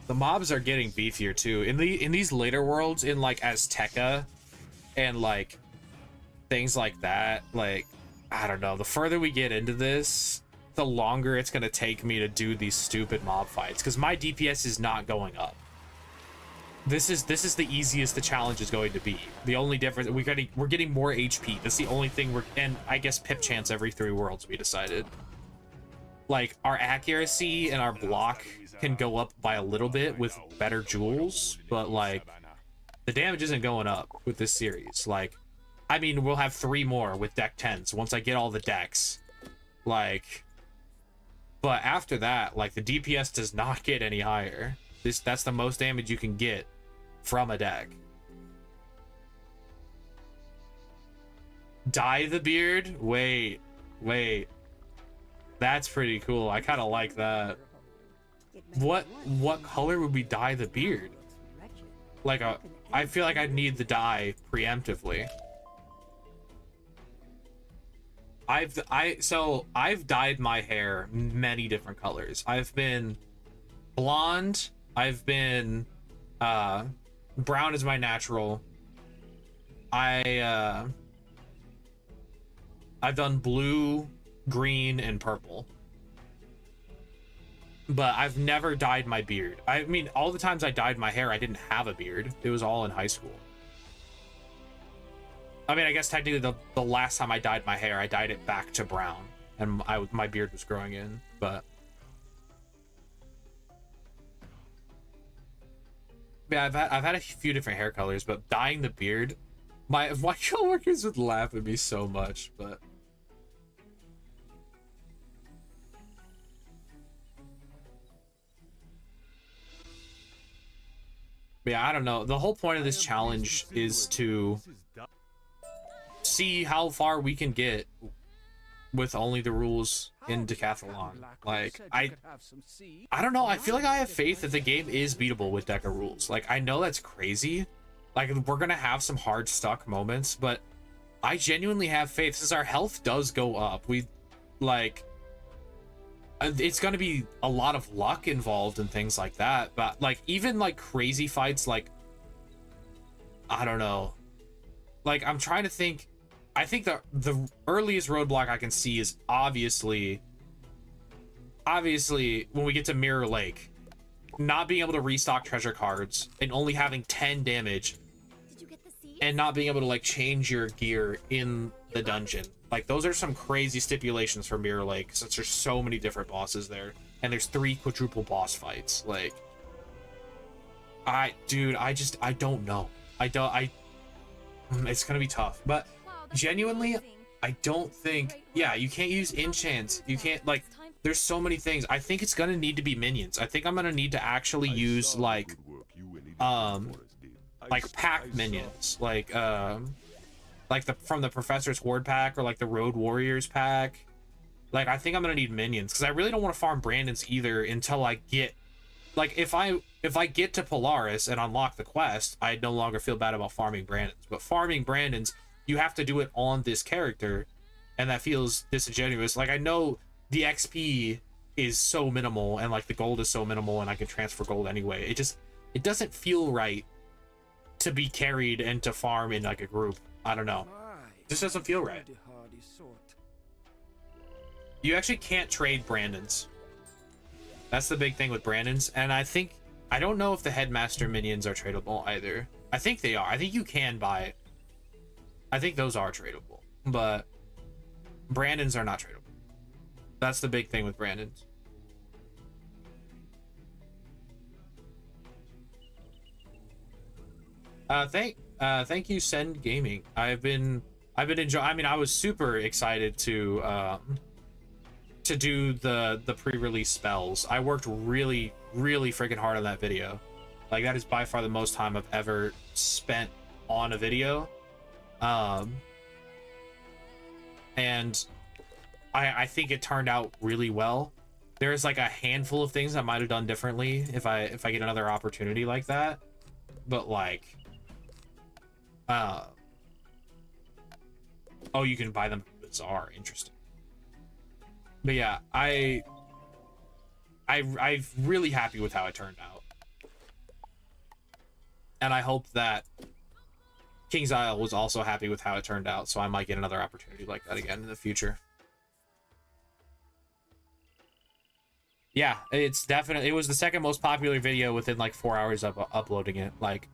A: The mobs are getting beefier too. In these later worlds, in like Azteca and like things like that, like, I don't know, the further we get into this, the longer it's gonna take me to do these stupid mob fights, because my DPS is not going up. This is the easiest the challenge is going to be. The only difference, we're getting more HP. That's the only thing and I guess pip chance every 3 worlds, we decided. Like, our accuracy and our block can go up by a little bit with better jewels, but like, the damage isn't going up with this series. Like, I mean, we'll have 3 more with deck 10s once I get all the decks. Like, but after that, like, the DPS does not get any higher. That's the most damage you can get from a deck. Dye the beard? Wait. That's pretty cool. I kind of like that. What color would we dye the beard? Like I feel like I'd need the dye preemptively. I've dyed my hair many different colors. I've been blonde, I've been brown is my natural. I've done blue, green, and purple. But I've never dyed my beard. I mean, all the times I dyed my hair, I didn't have a beard. It was all in high school. I mean, I guess technically the last time I dyed my hair, I dyed it back to brown, and my beard was growing in. But yeah, I've had a few different hair colors, but dyeing the beard, my coworkers would laugh at me so much. But yeah, I don't know. The whole point of this challenge is to see how far we can get with only the rules in decathalon. Like, I don't know. I feel like I have faith that the game is beatable with deca rules. Like, I know that's crazy. Like, we're gonna have some hard stuck moments, but I genuinely have faith since our health does go up. It's gonna be a lot of luck involved and things like that, but like even like crazy fights, like I don't know, like I'm trying to think. I think the earliest roadblock I can see is obviously when we get to Mirror Lake, not being able to restock treasure cards and only having 10 damage.
G: Did you get the seeds?
A: And not being able to like change your gear in the dungeon. Like, those are some crazy stipulations for Mirror Lake, since there's so many different bosses there, and there's 3 quadruple boss fights. Like, I don't know. It's gonna be tough, but
G: Wow, that's
A: genuinely,
G: amazing.
A: I don't think, yeah, you can't use enchants. You can't, like, there's so many things. I think it's gonna need to be minions. I think I'm gonna need to actually use like pack minions, like from the Professor's Horde pack, or like the Road Warriors pack. Like, I think I'm gonna need minions, because I really don't want to farm Brandons either until I get, like, if I get to Polaris and unlock the quest, I no longer feel bad about farming Brandons. But farming Brandons, you have to do it on this character, and that feels disingenuous. Like, I know the XP is so minimal, and like the gold is so minimal, and I can transfer gold anyway. It doesn't feel right to be carried and to farm in like a group. I don't know. This doesn't feel right. You actually can't trade Brandons. That's the big thing with Brandons. And I don't know if the Headmaster minions are tradable either. I think they are. I think you can buy it. I think those are tradable. But Brandons are not tradable. That's the big thing with Brandons. Thank you, Send Gaming. I've been enjoying. I mean, I was super excited to do the pre-release spells. I worked really freaking hard on that video. Like, that is by far the most time I've ever spent on a video. And I think it turned out really well. There's like a handful of things I might have done differently if I get another opportunity like that. But like, oh, you can buy them from Bazaar. Interesting. But yeah, I'm really happy with how it turned out, and I hope that King's Isle was also happy with how it turned out, so I might get another opportunity like that again in the future. Yeah, it was the second most popular video within like 4 hours of uploading it. Like,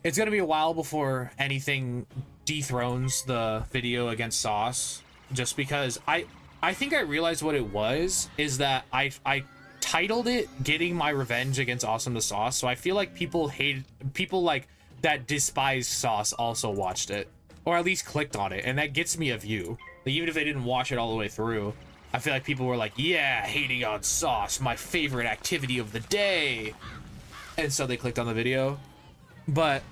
A: it's gonna be a while before anything dethrones the video against Sauce, just because I think I realized what it was, is that I titled it Getting My Revenge Against Awesome the Sauce, so I feel like people like that despise Sauce also watched it, or at least clicked on it, and that gets me a view. Like, even if they didn't watch it all the way through, I feel like people were like, yeah, hating on Sauce, my favorite activity of the day, and so they clicked on the video. But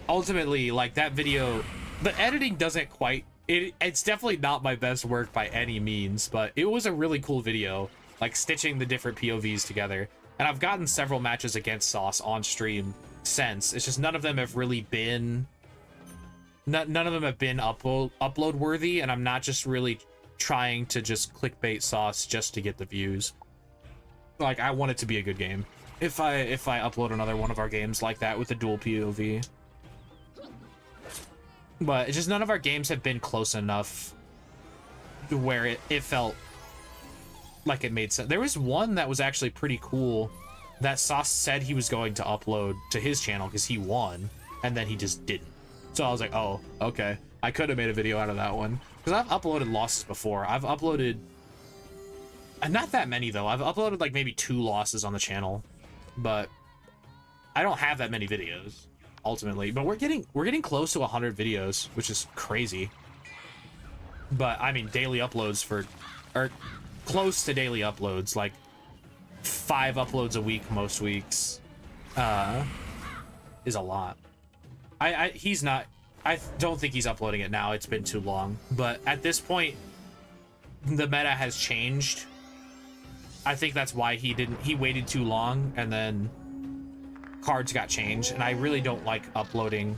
A: ultimately, like, that video, the editing doesn't quite, it's definitely not my best work by any means, but it was a really cool video, like stitching the different POVs together. And I've gotten several matches against Sauce on stream since. It's just none of them have really been none of them have been upload worthy, and I'm not just really trying to just clickbait sauce just to get the views. Like, I want it to be a good game. If I upload another one of our games like that with a dual POV. But it's just none of our games have been close enough to where it felt like it made sense. There was one that was actually pretty cool that Sauce said he was going to upload to his channel because he won, and then he just didn't. So I was like, oh, okay. I could have made a video out of that one. Because I've uploaded losses before. I've uploaded... not that many, though. I've uploaded, like, maybe 2 losses on the channel. But I don't have that many videos, ultimately. But we're getting close to 100 videos, which is crazy. But, I mean, daily uploads or close to daily uploads. Like, 5 uploads a week most weeks is a lot. He's not... I don't think he's uploading it now. It's been too long. But at this point, the meta has changed. I think that's why he waited too long, and then cards got changed. And I really don't like uploading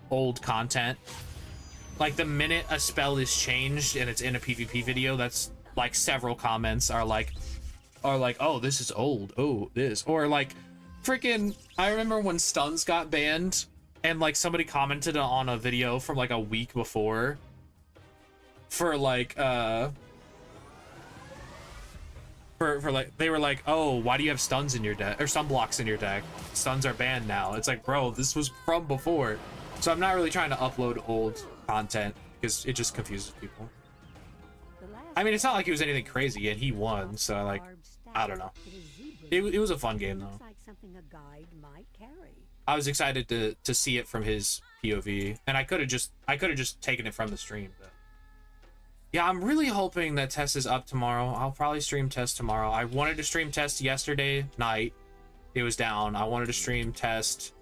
A: old content. Like, the minute a spell is changed and it's in a PvP video, that's like several comments are like, oh, this is old. Oh, this. Or like, freaking, I remember when stuns got banned. And like somebody commented on a video from like a week before for like for like, they were like, oh, why do you have stuns in your deck or sunblocks in your deck? Stuns are banned now. It's like, bro, this was from before. So I'm not really trying to upload old content because it just confuses people. I mean, it's not like it was anything crazy and he won, so like, I don't know. It was a fun game though.
D: Looks like something a guide might carry.
A: I was excited to see it from his POV, and I could have just taken it from the stream. But yeah, I'm really hoping that Test is up tomorrow. I'll probably stream Test tomorrow. I wanted to stream Test yesterday night. It was down. I wanted to stream Test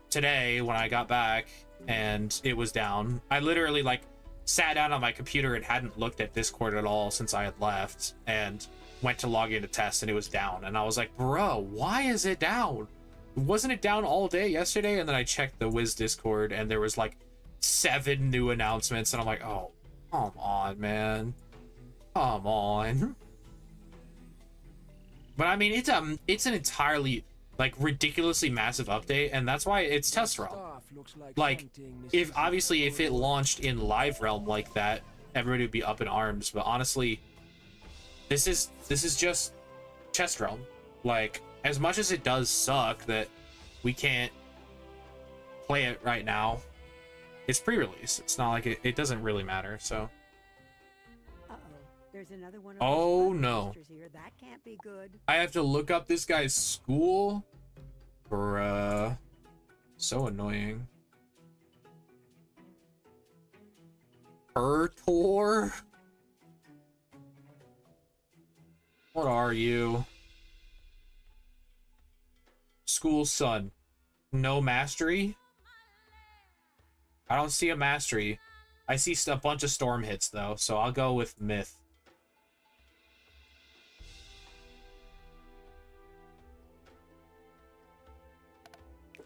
A: today when I got back, and it was down. I literally like sat down on my computer and hadn't looked at Discord at all since I had left, and went to log into Test, and it was down. And I was like, bro, why is it down? Wasn't it down all day yesterday? And then I checked the Wiz Discord and there was like 7 new announcements, and I'm like, oh, come on, man, come on. But I mean, it's an entirely like ridiculously massive update, and that's why it's test realm. Like, if it launched in live realm like that, everybody would be up in arms. But honestly, this is just test realm. Like, as much as it does suck that we can't play it right now, it's pre-release. It's not like it doesn't really matter, so.
D: Uh-oh. There's another one of
A: Oh,
D: those
A: no.
D: monsters here. That can't be good.
A: I have to look up this guy's school? Bruh. So annoying. Pertor? What are you? School son. No mastery? I don't see a mastery. I see a bunch of storm hits though, so I'll go with myth.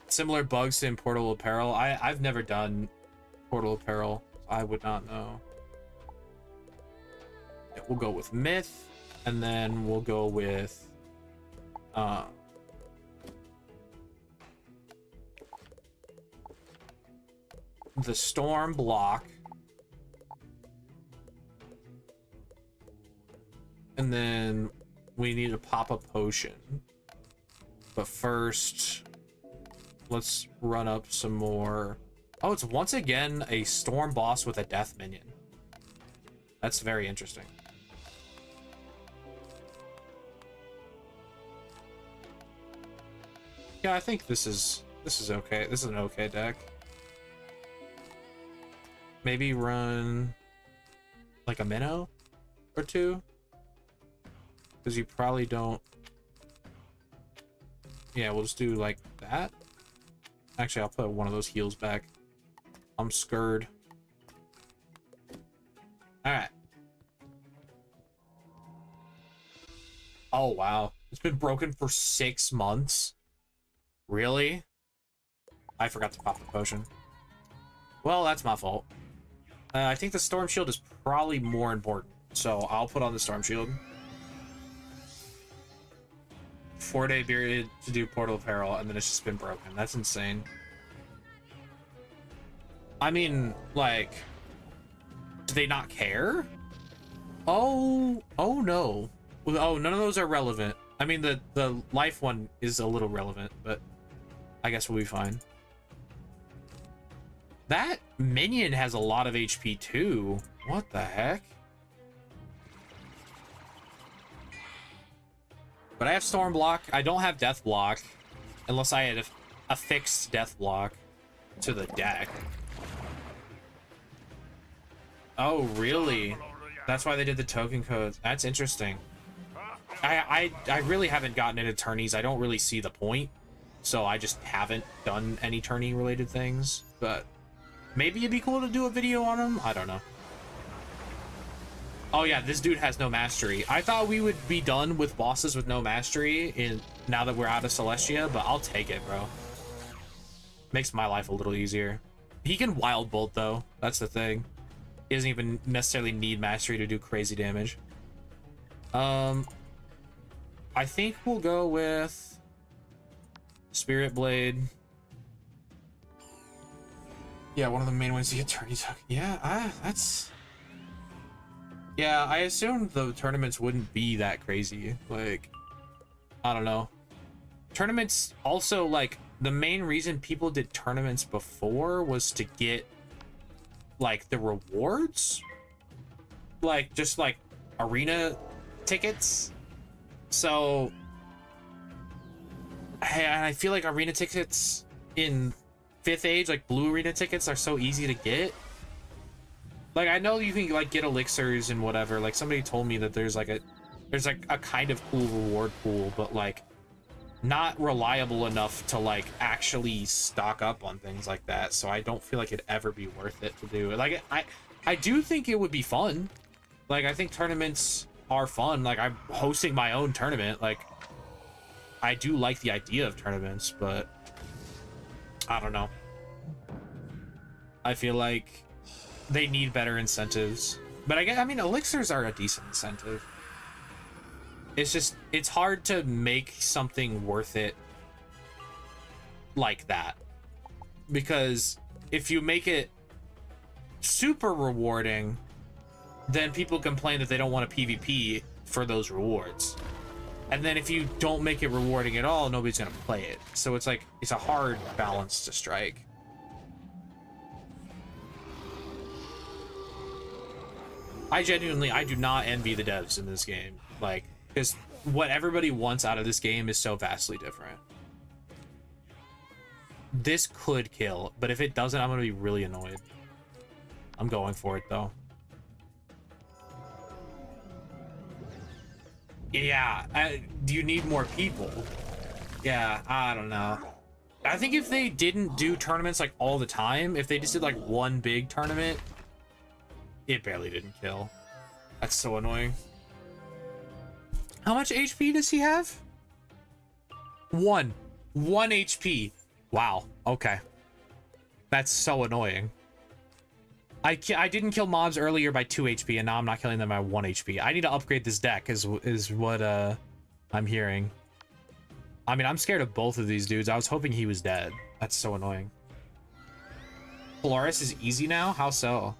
A: Similar bugs in Portal Apparel. I've never done Portal Apparel. I would not know. Yeah, we'll go with myth, and then we'll go with the storm block, and then we need to pop a potion. But first, let's run up some more. Oh, it's once again a storm boss with a death minion. That's very interesting. Yeah, I think this is okay. This is an okay deck. Maybe run like a minnow or 2, because you probably don't. Yeah, we'll just do like that. Actually, I'll put one of those heals back. I'm scared. All right. Oh wow, it's been broken for 6 months. Really? I forgot to pop the potion. Well, that's my fault. I think the storm shield is probably more important, so I'll put on the storm shield. 4-day period to do portal apparel, and then it's just been broken. That's insane. I mean, like, do they not care? Oh no. Oh, none of those are relevant. I mean, the life one is a little relevant, but I guess we'll be fine. That minion has a lot of HP too. What the heck? But I have storm block. I don't have death block, unless I had a fixed death block to the deck. Oh, really? That's why they did the token codes. That's interesting. I really haven't gotten into tourneys. I don't really see the point, so I just haven't done any tourney related things. But maybe it'd be cool to do a video on them. I don't know. Oh yeah, this dude has no mastery. I thought we would be done with bosses with no mastery now that we're out of Celestia, but I'll take it, bro. Makes my life a little easier. He can wild bolt though. That's the thing. He doesn't even necessarily need mastery to do crazy damage. I think we'll go with Spirit Blade. Yeah, one of the main ones, the Eternity token. Yeah, that's... Yeah, I assumed the tournaments wouldn't be that crazy. Like, I don't know. Tournaments also, like, the main reason people did tournaments before was to get, like, the rewards. Like, just, like, arena tickets. So, I feel like arena tickets in 5th age, like blue arena tickets, are so easy to get. Like, I know you can like get elixirs and whatever. Like, somebody told me that there's like a kind of cool reward pool, but like not reliable enough to like actually stock up on things like that. So I don't feel like it'd ever be worth it to do. Like, I do think it would be fun. Like, I think tournaments are fun. Like, I'm hosting my own tournament. Like, I do like the idea of tournaments, but I don't know. I feel like they need better incentives. But I mean, elixirs are a decent incentive. It's just, it's hard to make something worth it like that. Because if you make it super rewarding, then people complain that they don't want a PvP for those rewards. And then if you don't make it rewarding at all, nobody's gonna play it. So it's like, it's a hard balance to strike. I do not envy the devs in this game. Like, because what everybody wants out of this game is so vastly different. This could kill, but if it doesn't, I'm gonna be really annoyed. I'm going for it though. Yeah, do you need more people? Yeah, I don't know. I think if they didn't do tournaments like all the time, if they just did like one big tournament, it barely didn't kill. That's so annoying. How much HP does he have? 1 HP. Wow, okay. That's so annoying. I didn't kill mobs earlier by 2 HP, and now I'm not killing them by 1 HP. I need to upgrade this deck, is what I'm hearing. I mean, I'm scared of both of these dudes. I was hoping he was dead. That's so annoying. Polaris is easy now? How so?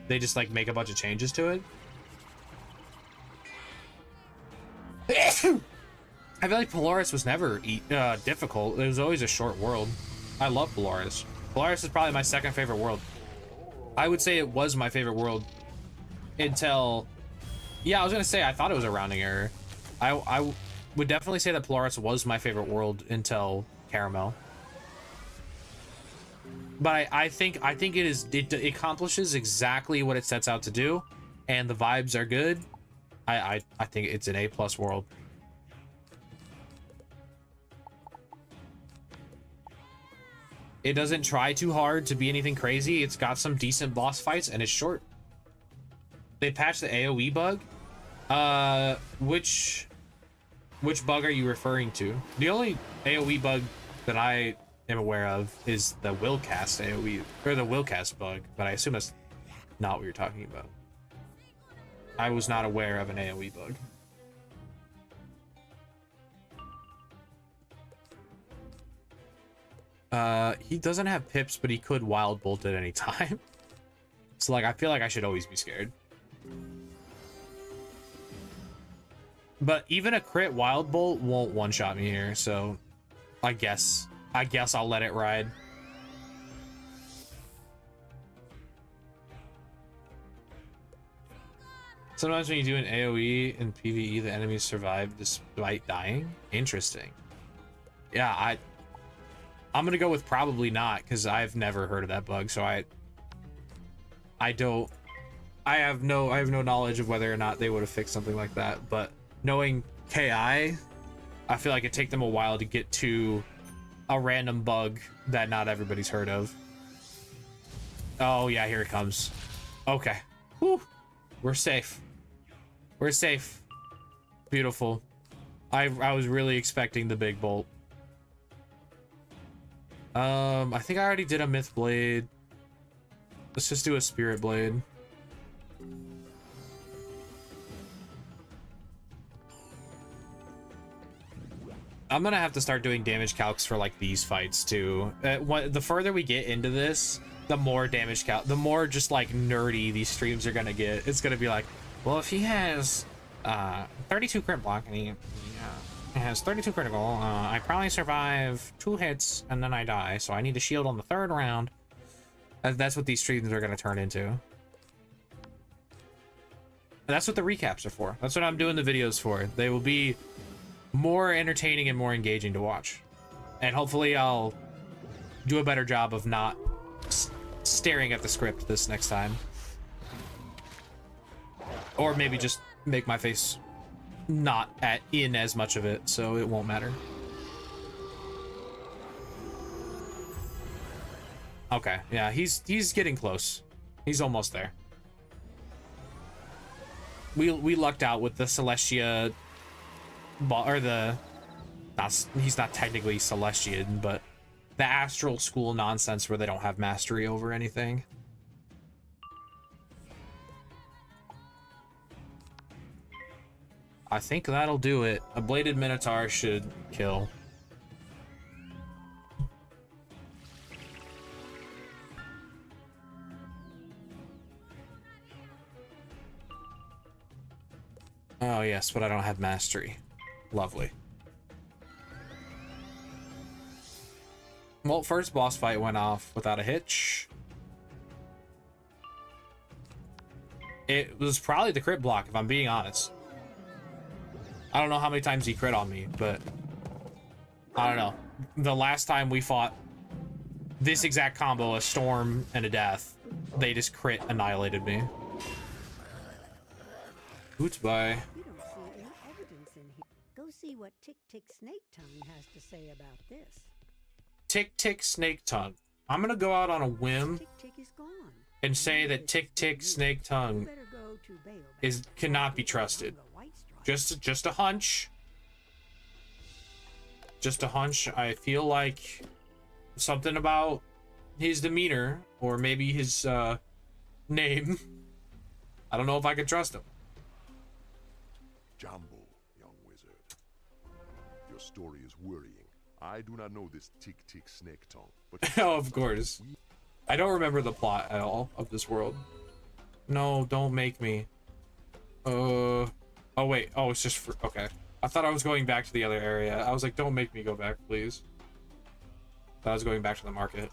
A: They just, like, make a bunch of changes to it? I feel like Polaris was never difficult. It was always a short world. I love Polaris. Polaris is probably my second favorite world. I would say it was my favorite world until... Yeah, I was gonna say, I thought it was a rounding error. I would definitely say that Polaris was my favorite world until Caramel. But I think it accomplishes exactly what it sets out to do, and the vibes are good. I think it's an A+ world. It doesn't try too hard to be anything crazy. It's got some decent boss fights, and it's short. They patched the AoE bug. Which bug are you referring to? The only AoE bug that I am aware of is the willcast AoE, or the willcast bug, but I assume that's not what you're talking about. I was not aware of an AoE bug. He doesn't have pips, but he could wild bolt at any time. So like, I feel like I should always be scared. But even a crit wild bolt won't one-shot me here, so I guess I'll let it ride. Sometimes when you do an AoE in PvE, the enemies survive despite dying. Interesting. Yeah, I'm gonna go with probably not, because I've never heard of that bug, so I have no knowledge of whether or not they would have fixed something like that. But knowing KI, I feel like it'd take them a while to get to a random bug that not everybody's heard of. Oh yeah, here it comes. Okay. Whew. We're safe. We're safe. Beautiful. I was really expecting the big bolt. I think I already did a myth blade. Let's just do a spirit blade. I'm gonna have to start doing damage calcs for like these fights too. The further we get into this, the more damage calc, the more just like nerdy these streams are gonna get. It's gonna be like, well, if he has 32 crit block and he has 32 critical, I probably survive 2 hits and then I die, so I need to shield on the 3rd round. That's what these streams are gonna turn into. And that's what the recaps are for. That's what I'm doing the videos for. They will be more entertaining and more engaging to watch, and hopefully I'll do a better job of not staring at the script this next time, or maybe just make my face not in as much of it so it won't matter. Okay, yeah, he's getting close. He's almost there. We lucked out with the Celestia or the, he's not technically Celestian, but the astral school nonsense where they don't have mastery over anything. I think that'll do it. A bladed minotaur should kill. Oh yes, but I don't have mastery. Lovely. Well, first boss fight went off without a hitch. It was probably the crit block, if I'm being honest. I don't know how many times he crit on me, but I don't know. The last time we fought this exact combo, a storm and a death, they just crit annihilated me. Goodbye.
D: We don't see any evidence in here. Go see what Tick Tick Snake Tongue has to say about this.
A: Tick Tick Snake Tongue. I'm gonna go out on a whim
D: Tick Tick is gone.
A: and say that Tick Tick Snake Tongue
D: Better go to Baobab.
A: cannot be trusted.
D: The White Stripe.
A: Just a hunch. Just a hunch. I feel like something about his demeanor, or maybe his name. I don't know if I can trust him.
C: Jumbo, young wizard. Your story is worrying. I do not know this tick-tick snake tongue, but
A: Oh, of course. I don't remember the plot at all of this world. No, don't make me. Oh wait. Oh, it's just for, okay. I thought I was going back to the other area. I was like, don't make me go back, please. I was going back to the market.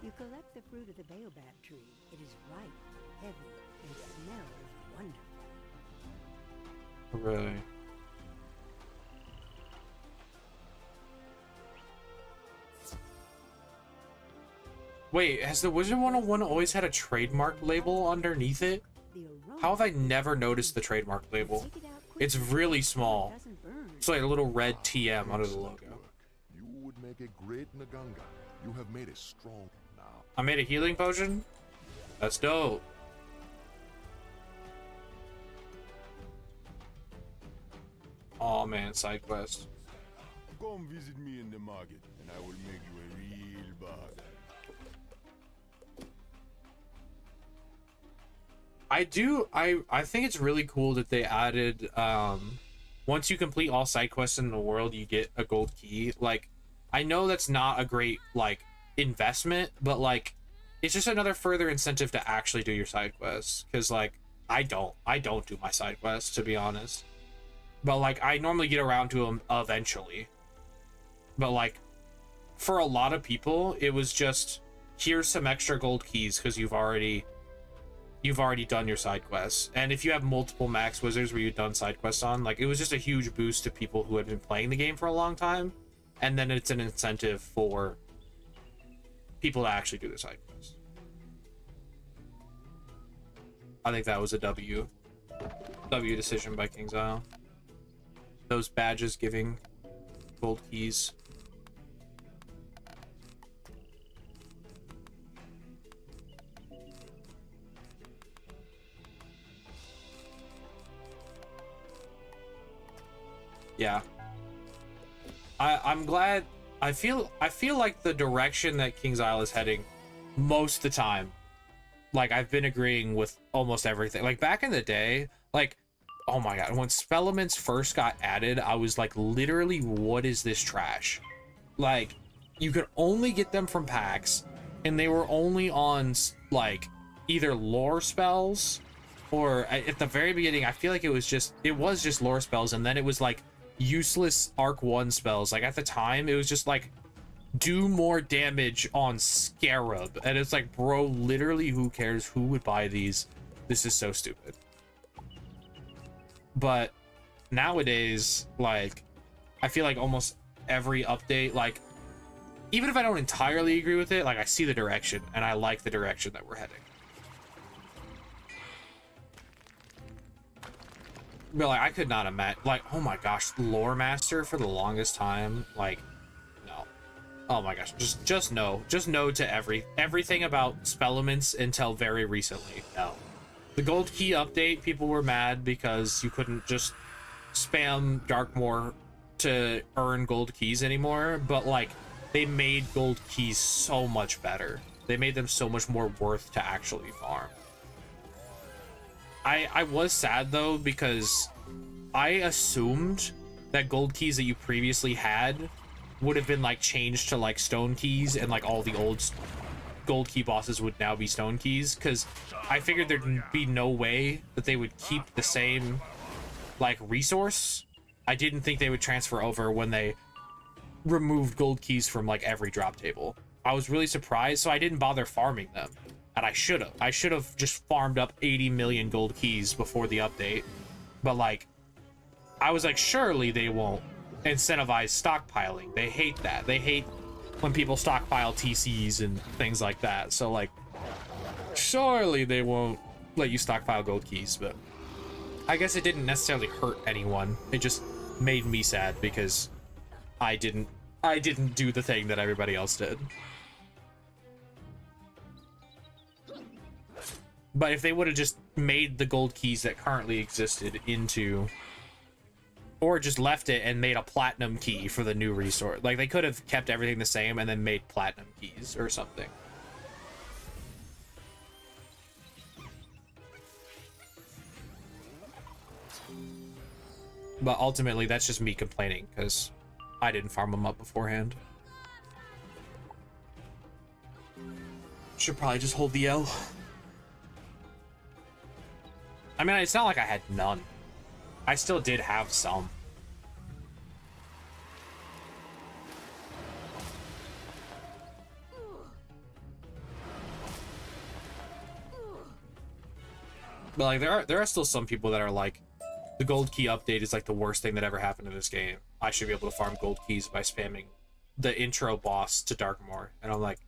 D: You collect the fruit of the Baobab tree. It is ripe, heavy, and smells wonderful.
A: Really? Wait, has the Wizard 101 always had a trademark label underneath it?
D: The aroma
A: How have I never noticed the trademark label?
D: Take it out quickly.
A: It's really small.
D: It doesn't burn.
A: It's like a little red TM under the logo.
C: you would make a great Naganga. You have made a strong now.
A: I made a healing potion? That's dope. Oh man, side quest.
B: Come visit me in the market, and I will make you a real bargain.
A: I think it's really cool that they added once you complete all side quests in the world, you get a gold key. Like, I know that's not a great like investment, but like it's just another further incentive to actually do your side quests, because like I don't do my side quests, to be honest, but like I normally get around to them eventually. But like for a lot of people it was just, here's some extra gold keys because you've already done your side quests. And if you have multiple max wizards where you've done side quests on, like, it was just a huge boost to people who had been playing the game for a long time, and then it's an incentive for people to actually do their side quests. I think that was a W decision by King's Isle. Those badges giving gold keys. Yeah, I'm glad. I feel like the direction that King's Isle is heading most of the time, like, I've been agreeing with almost everything. Like, back in the day, like, oh my god, when Spellements first got added, I was like, literally, what is this trash? Like, you could only get them from packs, and they were only on like either lore spells, or at the very beginning I feel like it was just lore spells, and then it was like useless arc 1 spells. Like, at the time it was just like, do more damage on Scarab, and it's like, bro, literally, who cares? Who would buy these? This is so stupid. But nowadays, like, I feel like almost every update, like, even if I don't entirely agree with it, like, I see the direction and I like the direction that we're heading. But like, I could not imagine, like, oh my gosh, Lore Master for the longest time, like, no. Oh my gosh, just no to everything about Spellements until very recently. No. The gold key update, people were mad because you couldn't just spam Darkmoor to earn gold keys anymore, but like, they made gold keys so much better. They made them so much more worth to actually farm. I was sad though, because I assumed that gold keys that you previously had would have been like changed to like stone keys, and like all the old gold key bosses would now be stone keys, because I figured there'd be no way that they would keep the same like resource. I didn't think they would transfer over when they removed gold keys from like every drop table. I was really surprised, so I didn't bother farming them. And I should have just farmed up 80 million gold keys before the update. But like, I was like, surely they won't incentivize stockpiling. They hate that. They hate when people stockpile TCs and things like that. So like, surely they won't let you stockpile gold keys. But I guess it didn't necessarily hurt anyone. It just made me sad because I didn't do the thing that everybody else did. But if they would have just made the gold keys that currently existed into, or just left it and made a platinum key for the new resource, like, they could have kept everything the same and then made platinum keys or something. But ultimately, that's just me complaining because I didn't farm them up beforehand. Should probably just hold the L. I mean, it's not like I had none. I still did have some. But like, there are still some people that are like, the gold key update is like the worst thing that ever happened in this game. I should be able to farm gold keys by spamming the intro boss to Darkmoor. And I'm like,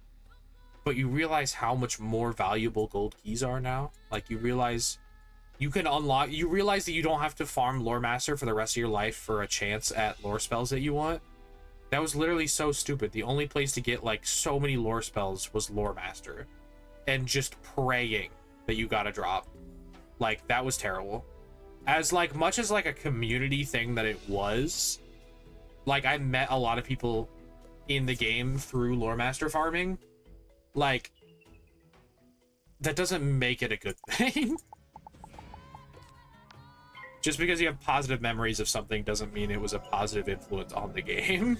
A: but you realize how much more valuable gold keys are now? Like, you realize you can unlock, you realize that you don't have to farm Lore Master for the rest of your life for a chance at lore spells that you want. That was literally so stupid. The only place to get like so many lore spells was Lore Master, and just praying that you got a drop. Like, that was terrible. as like much as like a community thing that it was, like I met a lot of people in the game through lore master farming, like that doesn't make it a good thing. Just because you have positive memories of something doesn't mean it was a positive influence on the game.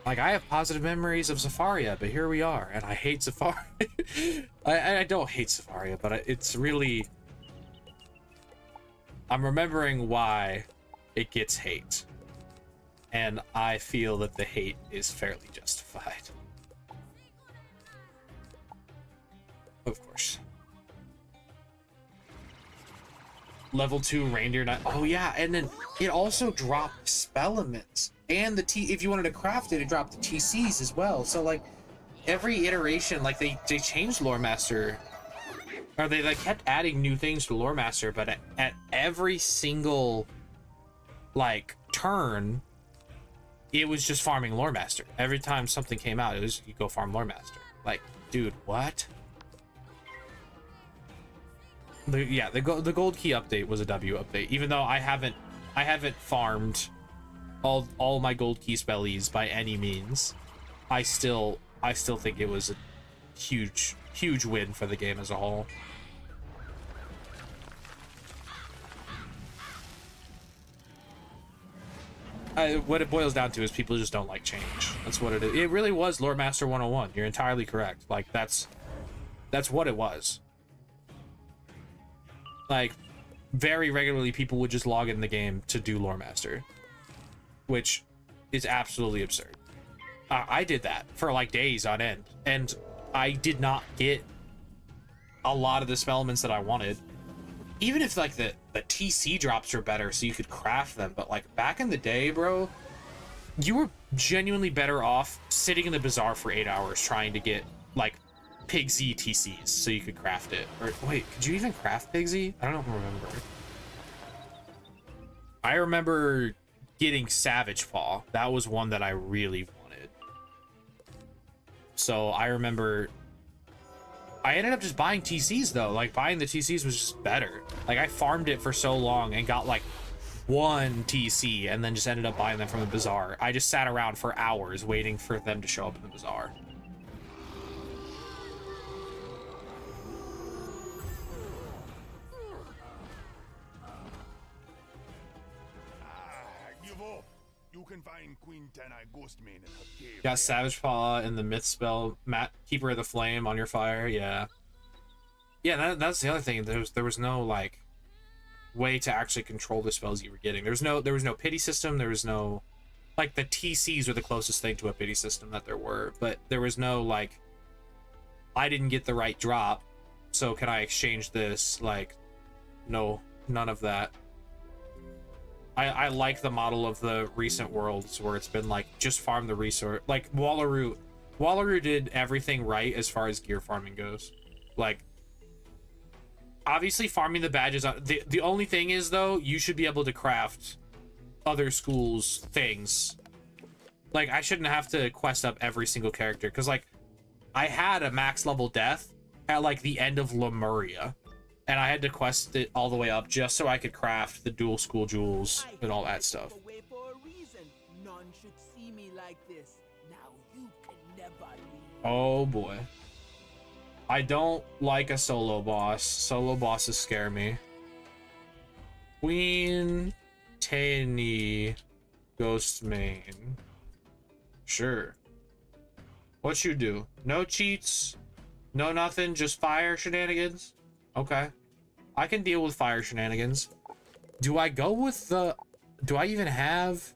A: Like, I have positive memories of Zafaria, but here we are, and I hate Zafaria. I don't hate Zafaria, but it's really... I'm remembering why it gets hate. And I feel that the hate is fairly justified. Of course. Level 2 reindeer knight. Oh yeah, and then it also dropped spell elements. And if you wanted to craft it, it dropped the TCs as well. So like every iteration, like they changed Lore Master, or they like kept adding new things to Lore Master, but at every single like turn, it was just farming Lore Master. Every time something came out, it was you go farm Lore Master. Like, dude, what? The gold key update was a W update, even though I haven't farmed all my gold key spellies by any means. I still think it was a huge win for the game as a whole. What it boils down to is people just don't like change. That's what it is. It really was Lore Master 101. You're entirely correct. Like that's what it was. Like very regularly people would just log in the game to do Lore Master, which is absolutely absurd. I did that for like days on end, and I did not get a lot of the spell elements that I wanted. Even if like the TC drops are better so you could craft them, but like back in the day, bro, you were genuinely better off sitting in the bazaar for 8 hours trying to get like Pigsy TCs so you could craft it. Or wait, could you even craft Pigsy? I don't remember. I remember getting Savage Paw. That was one that I really wanted. So I remember I ended up just buying TCs though. Like buying the TCs was just better. Like I farmed it for so long and got like one TC and then just ended up buying them from the bazaar. I just sat around for hours waiting for them to show up in the bazaar.
H: You can find Queen Tenai Ghostmane in her cave.
A: Got Savage Paw and the Myth spell, Keeper of the Flame on your fire. Yeah, that's the other thing. There was no like way to actually control the spells you were getting. There was no pity system. There was no like the TCs were the closest thing to a pity system that there were, but there was no like I didn't get the right drop, so can I exchange this? Like, no, none of that. I like the model of the recent worlds where it's been like just farm the resource. Like Wallaroo did everything right as far as gear farming goes. Like obviously farming the badges the only thing is though, you should be able to craft other schools things. Like I shouldn't have to quest up every single character, because like I had a max level death at like the end of Lemuria. And I had to quest it all the way up just so I could craft the dual school jewels and all that stuff.
B: None should see me like this. Now you can never leave.
A: Oh boy. I don't like a solo boss. Solo bosses scare me. Queen Tenai Ghostmane. Sure. What you do? No cheats? No nothing? Just fire shenanigans? Okay. I can deal with fire shenanigans. Do I go with the... Do I even have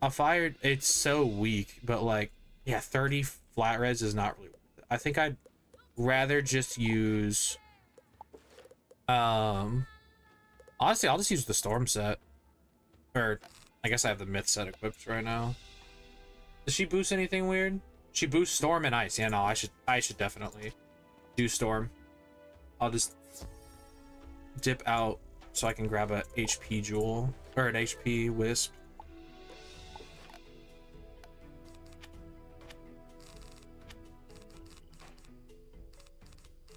A: a fire? It's so weak, but like, yeah, 30 flat reds is not really worth it. I think I'd rather just use... Honestly, I'll just use the storm set. Or, I guess I have the myth set equipped right now. Does she boost anything weird? She boosts storm and ice. Yeah, no, I should definitely do storm. I'll just dip out so I can grab a HP jewel or an HP wisp.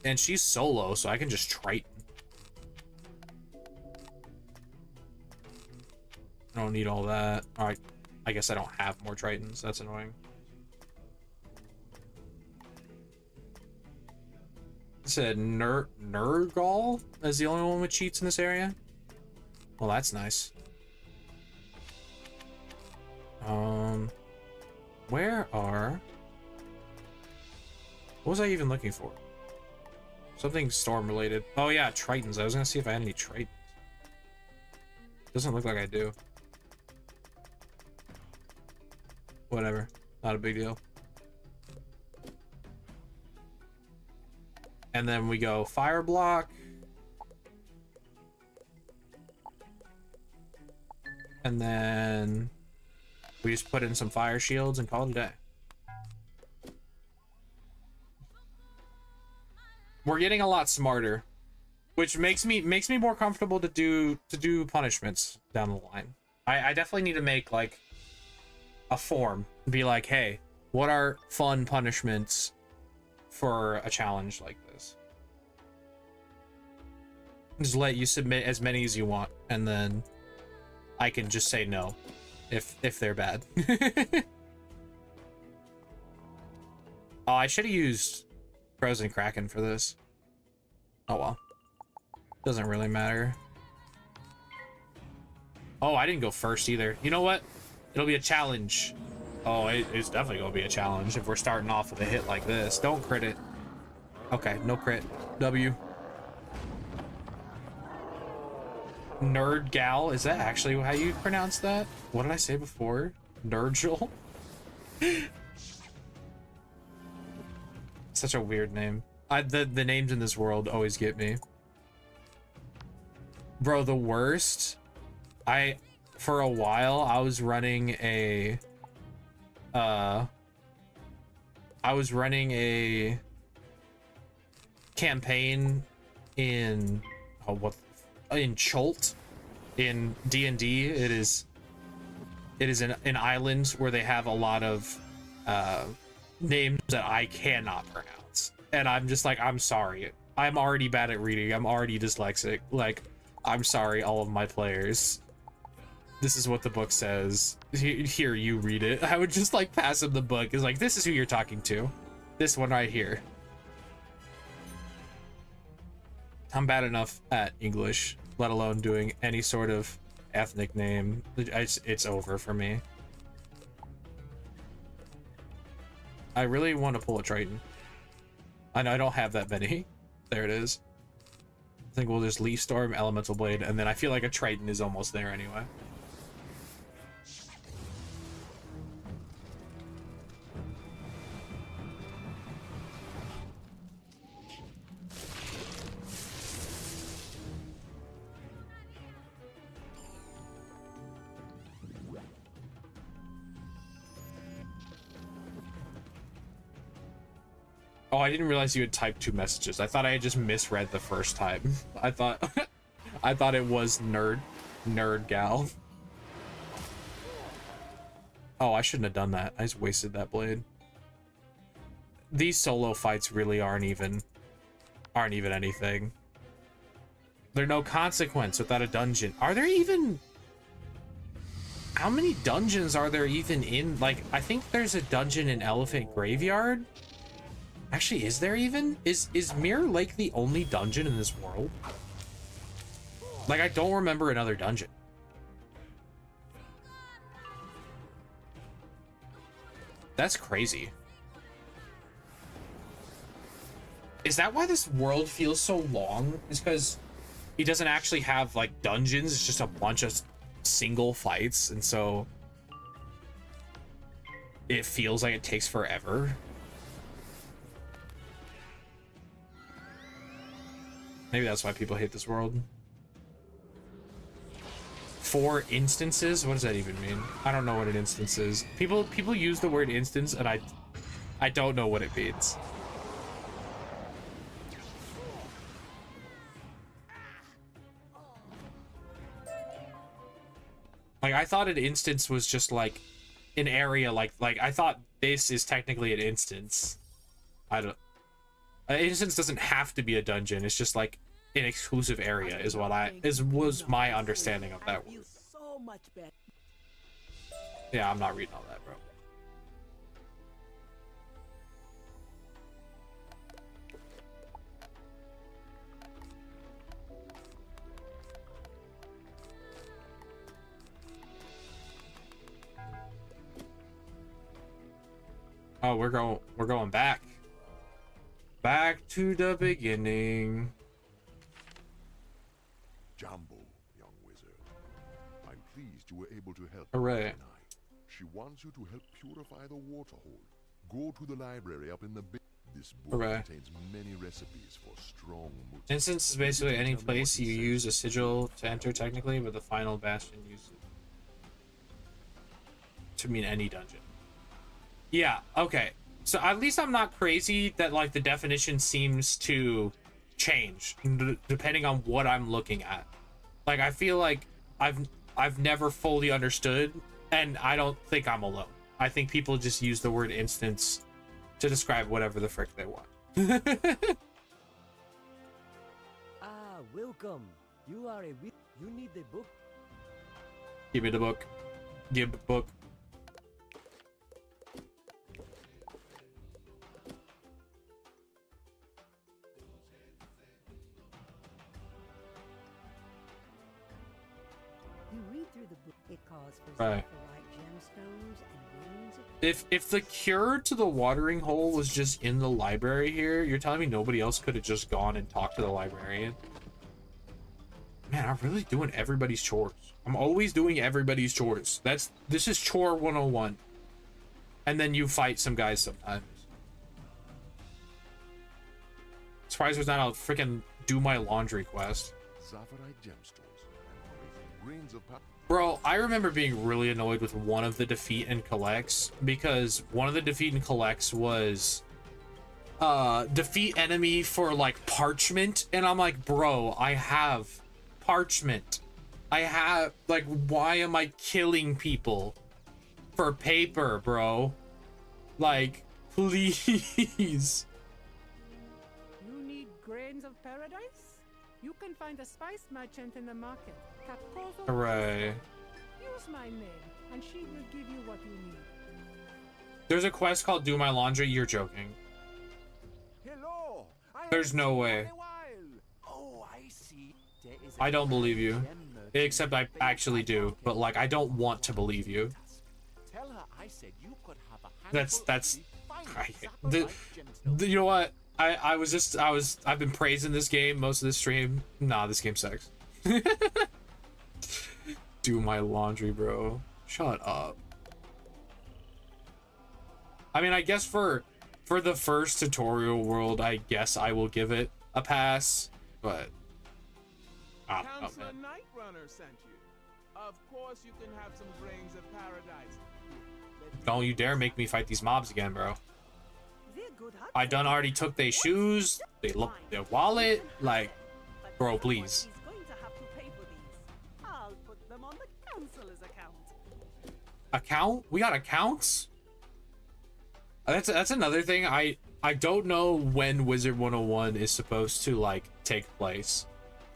A: And she's solo, so I can just Triton. I don't need all that. All right. I guess I don't have more Tritons. That's annoying. It said Nurgle is the only one with cheats in this area. Well, that's nice. Where are... What was I even looking for? Something storm related. Oh yeah, Tritons. I was gonna see if I had any Tritons. Doesn't look like I do. Whatever. Not a big deal. And then we go fire block. And then we just put in some fire shields and call it a day. We're getting a lot smarter, which makes me more comfortable to do punishments down the line. I definitely need to make like a form, be like, hey, what are fun punishments for a challenge like this? Just let you submit as many as you want, and then I can just say no if they're bad. Oh, I should have used Frozen Kraken for this. Oh well. Doesn't really matter. Oh, I didn't go first either. You know what? It'll be a challenge. Oh, it's definitely gonna be a challenge if we're starting off with a hit like this. Don't crit it. Okay, no crit. W. Nerd gal, is that actually how you pronounce that? What did I say before? Nurgle? Such a weird name. The names in this world always get me. Bro, the worst. For a while, I was running a campaign in in Cholt in D&D. It is an island where they have a lot of names that I cannot pronounce, and I'm just like, I'm sorry, I'm already bad at reading, I'm already dyslexic, like, I'm sorry, all of my players. This is what the book says. Here, you read it. I would just like pass him the book. It's like, this is who you're talking to. This one right here. I'm bad enough at English, let alone doing any sort of ethnic name. It's over for me. I really want to pull a Triton. I know I don't have that many. There it is. I think we'll just Leaf Storm, Elemental Blade, and then I feel like a Triton is almost there anyway. Oh, I didn't realize you had typed 2 messages. I thought I had just misread the first time. I thought it was nerd gal. Oh, I shouldn't have done that. I just wasted that blade. These solo fights really aren't even anything. There's no consequence without a dungeon. Are there even... How many dungeons are there even in... Like, I think there's a dungeon in Elephant Graveyard. Actually, is there even? Is Mirror Lake the only dungeon in this world? Like, I don't remember another dungeon. That's crazy. Is that why this world feels so long? Is because he doesn't actually have, like, dungeons. It's just a bunch of single fights. And so it feels like it takes forever. Maybe that's why people hate this world. 4 instances? What does that even mean? I don't know what an instance is. People use the word instance, and I don't know what it means. Like, I thought an instance was just like an area, like I thought this is technically an instance. I don't... Instance doesn't have to be a dungeon. It's just like an exclusive area is what was my understanding of that word.
E: So much better.
A: Yeah, I'm not reading all that, bro. Oh, we're going back. Back to the beginning.
C: Jumbo, young wizard. I'm pleased you were able to help
A: Hooray.
C: tonight. She wants you to help purify the water hole. Go to the library up in the this book
A: Hooray.
C: contains many recipes for strong moves.
A: Instance is basically any place you use a sigil to enter technically, but the final bastion uses it to mean any dungeon. Yeah, okay. So at least I'm not crazy that like the definition seems to change depending on what I'm looking at. Like I feel like I've never fully understood, and I don't think I'm alone. I think people just use the word instance to describe whatever the frick they want.
F: Ah, welcome. You are a you need the book.
A: Give me the book. Give the book.
D: You read through the book, it calls for
A: Right.
D: Zafarite gemstones and grains of
A: If the cure to the watering hole was just in the library here, you're telling me nobody else could have just gone and talked to the librarian? Man, I'm really doing everybody's chores. I'm always doing everybody's chores. This is chore 101. And then you fight some guys sometimes. Surprised there's not a freaking do my laundry quest.
C: Zafarite gemstones and grains of power.
A: Bro, I remember being really annoyed with one of the defeat and collects because one of the defeat and collects was defeat enemy for like parchment, and I'm like, bro, I have parchment. I have like, why am I killing people for paper, bro? Like, please.
I: You need grains of paradise? You can find a spice merchant in the market. Capcozo.
A: Hooray.
I: Use my name, and she will give you what you need.
A: There's a quest called Do My Laundry. You're joking.
B: Hello.
A: There's no way.
B: Oh, I see. There is
A: I don't believe you.
B: gem merchant
A: Except I actually do, but like I don't want to believe you.
B: Tell her I said you could have a
A: That's
B: handful of the finest Zafarite gemstones.
A: you know what? I've been praising this game most of the stream. Nah, this game sucks. Do my laundry, bro. Shut up. I mean, I guess for the first tutorial world, I guess I will give it a pass, but I don't know,
J: Counselor
A: man.
J: Nightrunner sent you. Of course you can have some grains of paradise.
A: Don't you dare make me fight these mobs again, bro.
E: They're good hot
A: I done already took their shoes, they look their wallet, like, bro, please.
E: He's going to have to pay for these. I'll put them on the counselor's account.
A: Account? We got accounts? That's another thing. I don't know when Wizard 101 is supposed to like take place,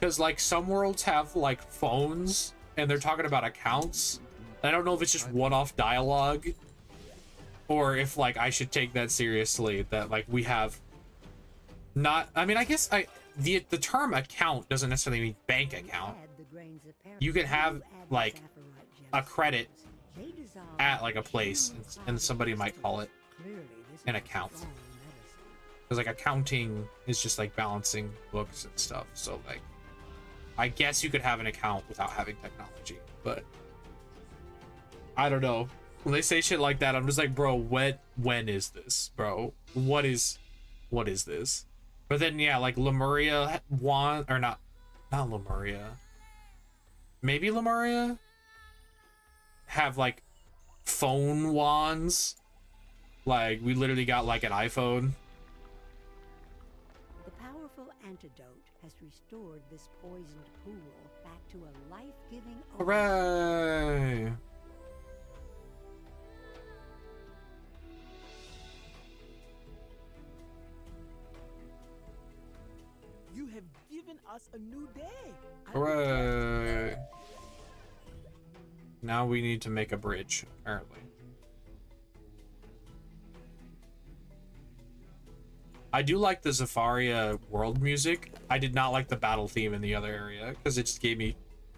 A: because like some worlds have like phones and they're talking about accounts. I don't know if it's just one-off dialogue or if like I should take that seriously, that like we have not. I mean, I guess the term account doesn't necessarily mean bank account.
D: add the grains of paradise.
A: You could have
D: You add the
A: like
D: Zafarite
A: a credit
D: gemstones. They dissolve
A: at like a
D: into
A: place,
D: pure
A: and somebody might call it
D: Clearly, this
A: an
D: is
A: account.
D: strong medicine.
A: because like accounting is just like balancing books and stuff. So like I guess you could have an account without having technology, but I don't know. When they say shit like that, I'm just like, bro, when is this, bro? What is this? But then yeah, like Lemuria wand, or not Lemuria. Maybe Lemuria have like phone wands. Like we literally got like an iPhone.
D: The powerful antidote has restored this poisoned pool back to a life-giving oasis.
A: Hooray!
J: us a new day.
A: Hooray! Now we need to make a bridge, apparently. I do like the Zafaria world music. I did not like the battle theme in the other area because it just gave me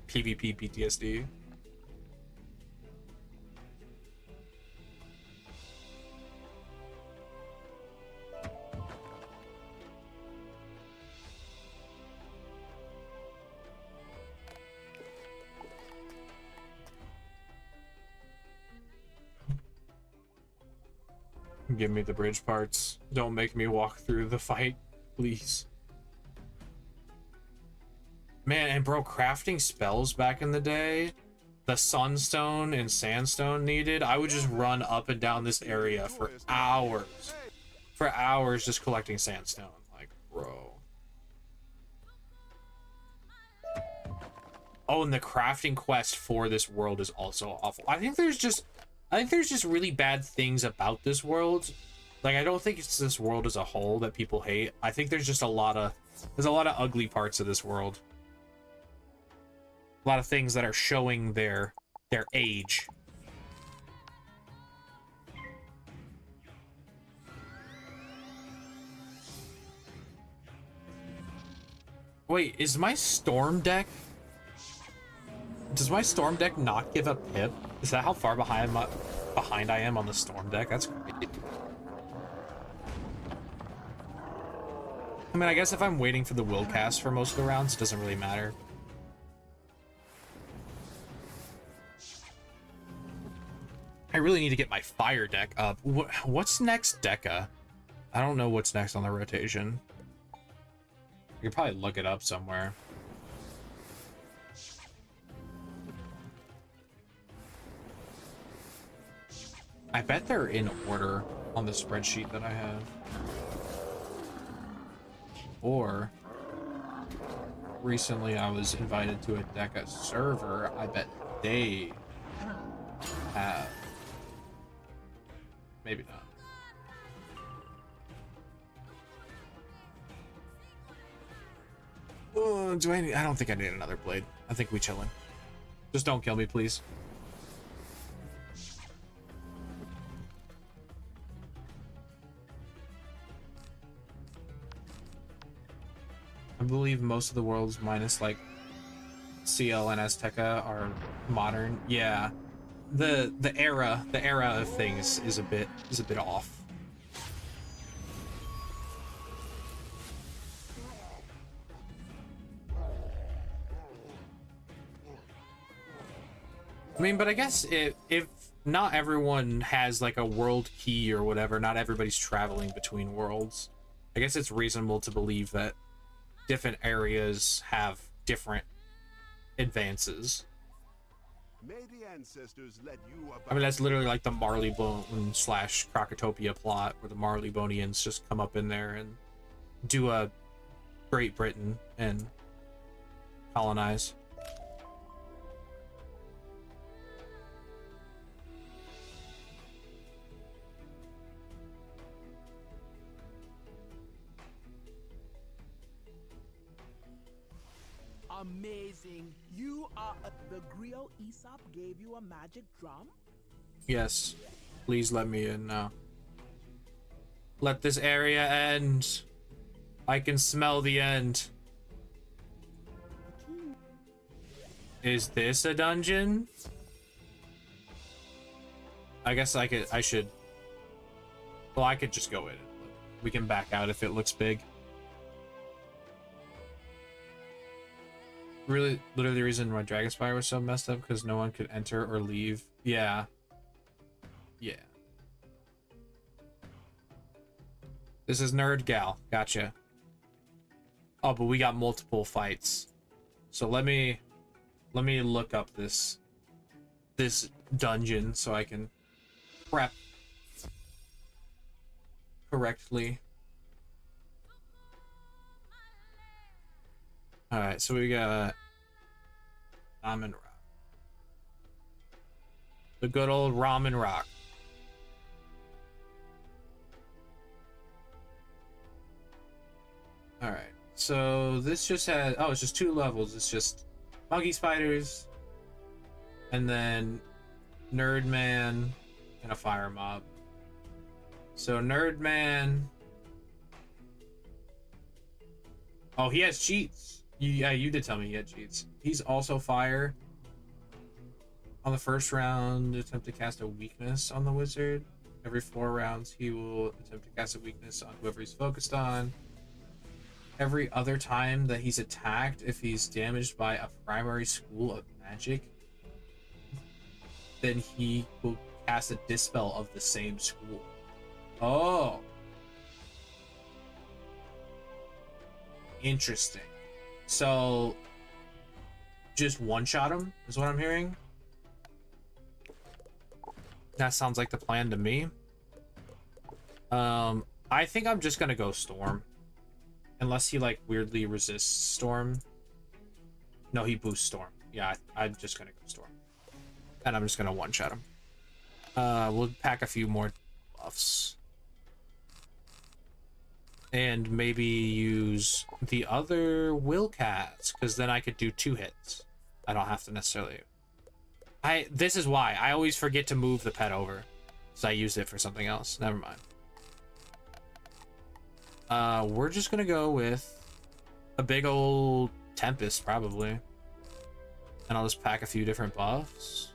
A: PvP PTSD. Give me the bridge parts. Don't make me walk through the fight, please. Man, and bro, crafting spells back in the day, the sunstone and sandstone needed, I would just run up and down this area for hours. For hours just collecting sandstone. Like, bro. Oh, and the crafting quest for this world is also awful. I think there's just really bad things about this world. Like, I don't think it's this world as a whole that people hate. I think there's just a lot of ugly parts of this world. A lot of things that are showing their age. Wait, is my storm deck? Does my storm deck not give a pip? Is that how far behind I am on the storm deck? That's great. I mean, I guess if I'm waiting for the willcasts for most of the rounds, it doesn't really matter. I really need to get my fire deck up. What's next, Deca? I don't know what's next on the rotation. I could probably look it up somewhere. I bet they're in order on the spreadsheet that I have. Or recently I was invited to a Decca server. I bet they have. Maybe not. I don't think I need another blade. I think we chilling. Just don't kill me, please. I believe most of the worlds minus like CL and Azteca are modern. Yeah. The era of things is a bit off. I mean, but I guess if not everyone has like a world key or whatever, not everybody's traveling between worlds. I guess it's reasonable to believe that different areas have different advances.
C: May the ancestors let you
A: I mean, that's literally like the Marleybone / Crocotopia plot, where the Marleybonians just come up in there and do a Great Britain and colonize.
J: Amazing. You are the griot Aesop gave you a magic drum?
A: Yes. Please let me in now. Let this area end. I can smell the end. Is this a dungeon? I guess I should. Well, I could just go in. We can back out if it looks big. Really, literally the reason why Dragonspire was so messed up because no one could enter or leave. Yeah. Yeah. This is Nerd Gal. Gotcha. Oh, but we got multiple fights. So let me look up this dungeon so I can prep correctly. Alright, so we got Ramen Rock. The good old Ramen Rock. Alright, So this just has, oh, it's just 2 levels. It's just monkey spiders, and then nerd man, and a fire mob. So nerd man. Oh, he has cheats. Yeah, you did tell me he had cheats. He's also fire. On the first round, attempt to cast a weakness on the wizard. Every 4 rounds, he will attempt to cast a weakness on whoever he's focused on. Every other time that he's attacked, if he's damaged by a primary school of magic, then he will cast a dispel of the same school. Oh. Interesting. So, just one-shot him, is what I'm hearing? That sounds like the plan to me. I think I'm just gonna go Storm. Unless he, like, weirdly resists Storm. No, he boosts Storm. Yeah, I'm just gonna go Storm. And I'm just gonna one-shot him. We'll pack a few more buffs. And maybe use the other willcasts, because then I could do 2 hits. I don't have to necessarily... This is why. I always forget to move the pet over. So I used it for something else. Never mind. We're just gonna go with a big old Tempest, probably. And I'll just pack a few different buffs.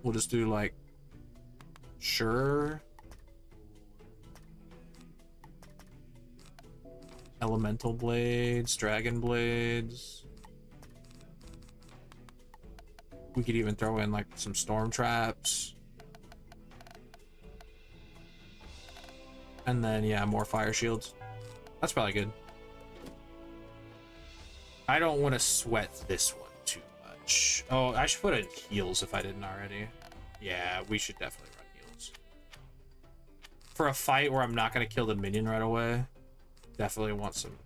A: We'll just do, like, sure. Elemental blades, dragon blades. We could even throw in, like, some storm traps. And then, yeah, more fire shields. That's probably good. I don't want to sweat this one too much. Oh, I should put in heals if I didn't already. Yeah, we should definitely run heals. For a fight where I'm not going to kill the minion right away, definitely want some...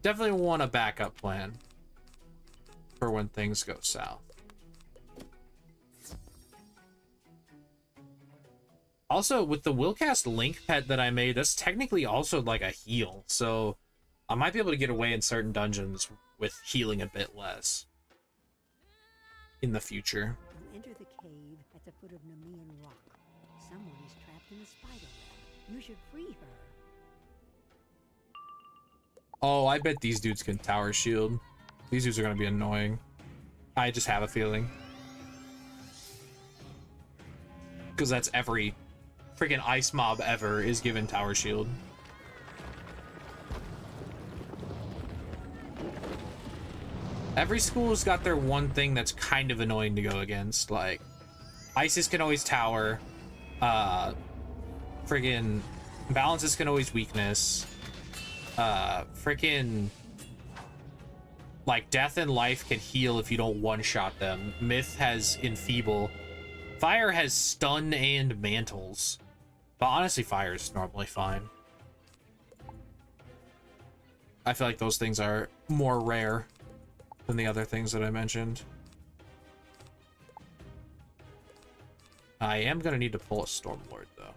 A: Definitely want a backup plan for when things go south. Also, with the willcast link pet that I made, that's technically also like a heal, so I might be able to get away in certain dungeons with healing a bit less in the future.
D: You enter the cave at the foot of Nemean Rock. Someone is trapped in the spider web. You should free her.
A: Oh, I bet these dudes can tower shield. These dudes are gonna be annoying. I just have a feeling. Because that's every freaking ice mob ever is given tower shield. Every school's got their one thing that's kind of annoying to go against. Like, Isis can always tower. Friggin' Balances can always weakness. Freaking... Like, Death and Life can heal if you don't one-shot them. Myth has Enfeeble. Fire has Stun and Mantles. But honestly, Fire is normally fine. I feel like those things are more rare than the other things that I mentioned. I am gonna need to pull a Stormlord, though.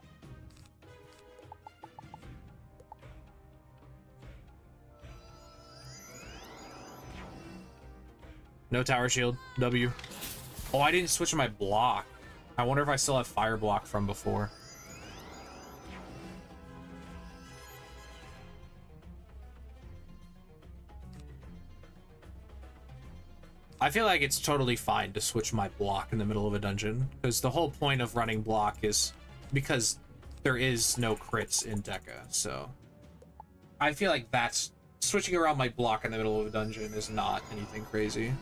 A: No tower shield. W. Oh, I didn't switch my block. I wonder if I still have fire block from before. I feel like it's totally fine to switch my block in the middle of a dungeon, because the whole point of running block is because there is no crits in Deca, so I feel like that's switching around my block in the middle of a dungeon is not anything crazy.